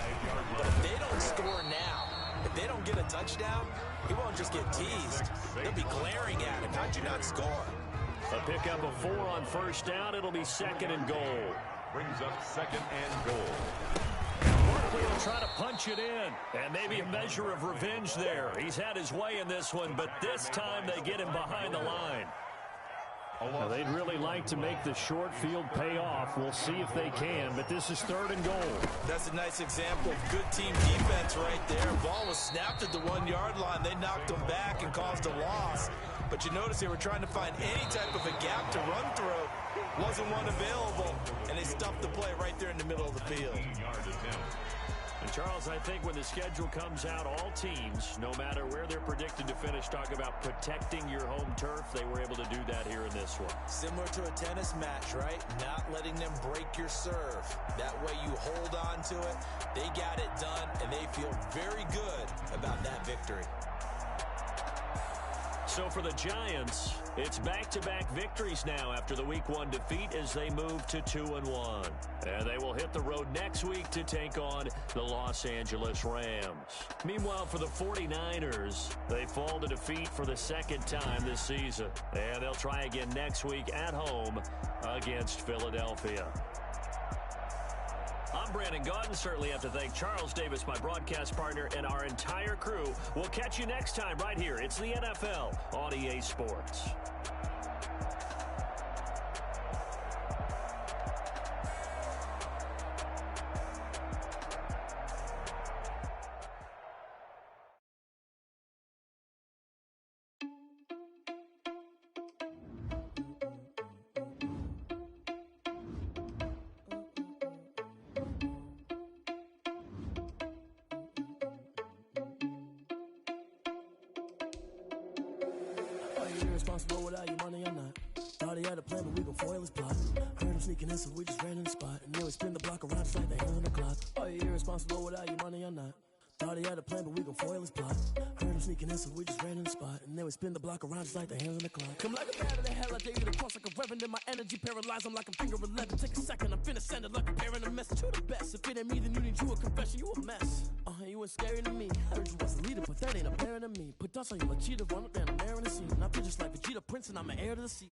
But if they don't score now, if they don't get a touchdown, he won't just get teased. They'll be glaring at him. How'd you not score? A pickup of 4 on 1st down. It'll be 2nd and goal. Brings up 2nd and goal. Barkley will try to punch it in. And maybe a measure of revenge there. He's had his way in this one, but this time they get him behind the line. Now, they'd really like to make the short field pay off. We'll see if they can, but this is 3rd and goal. That's a nice example of good team defense right there. Ball was snapped at the 1-yard line. They knocked them back and caused a loss. But you notice they were trying to find any type of a gap to run through. Wasn't one available, and they stuffed the play right there in the middle of the field. And Charles, I think when the schedule comes out, all teams, no matter where they're predicted to finish, talk about protecting your home turf. They were able to do that here in this one. Similar to a tennis match, right? Not letting them break your serve. That way you hold on to it. They got it done, and they feel very good about that victory. So for the Giants, it's back-to-back victories now after the Week 1 defeat as they move to 2-1. And they will hit the road next week to take on the Los Angeles Rams. Meanwhile, for the 49ers, they fall to defeat for the 2nd time this season. And they'll try again next week at home against Philadelphia. I'm Brandon Gaudin. Certainly have to thank Charles Davis, my broadcast partner, and our entire crew. We'll catch you next time right here. It's the NFL on EA Sports. Irresponsible without your money or not. Thought he had a plan, but we gon' foil his plot. Heard him sneaking in, so we just ran in the spot. And then we spin the block around just like the hands on the clock. Are you irresponsible without your money or not? Thought he had a plan, but we gon' foil his plot. Heard him sneaking in, so we just ran in the spot. And then we spin the block around just like the hands on the clock. Come like a bat of the hell, I dare you to cross like a reverend. In my energy paralyzed, I'm like a finger 11. Take a second, I'm finna send it like a parent a message. You the best, if it ain't me, then you need you a confession. You a mess, you ain't scary to me. Heard you was a leader, but that ain't apparent to me. Put dust on you like cheetah, run up down the air in the scene. I feel just like Vegeta Prince and I'm an heir to the sea.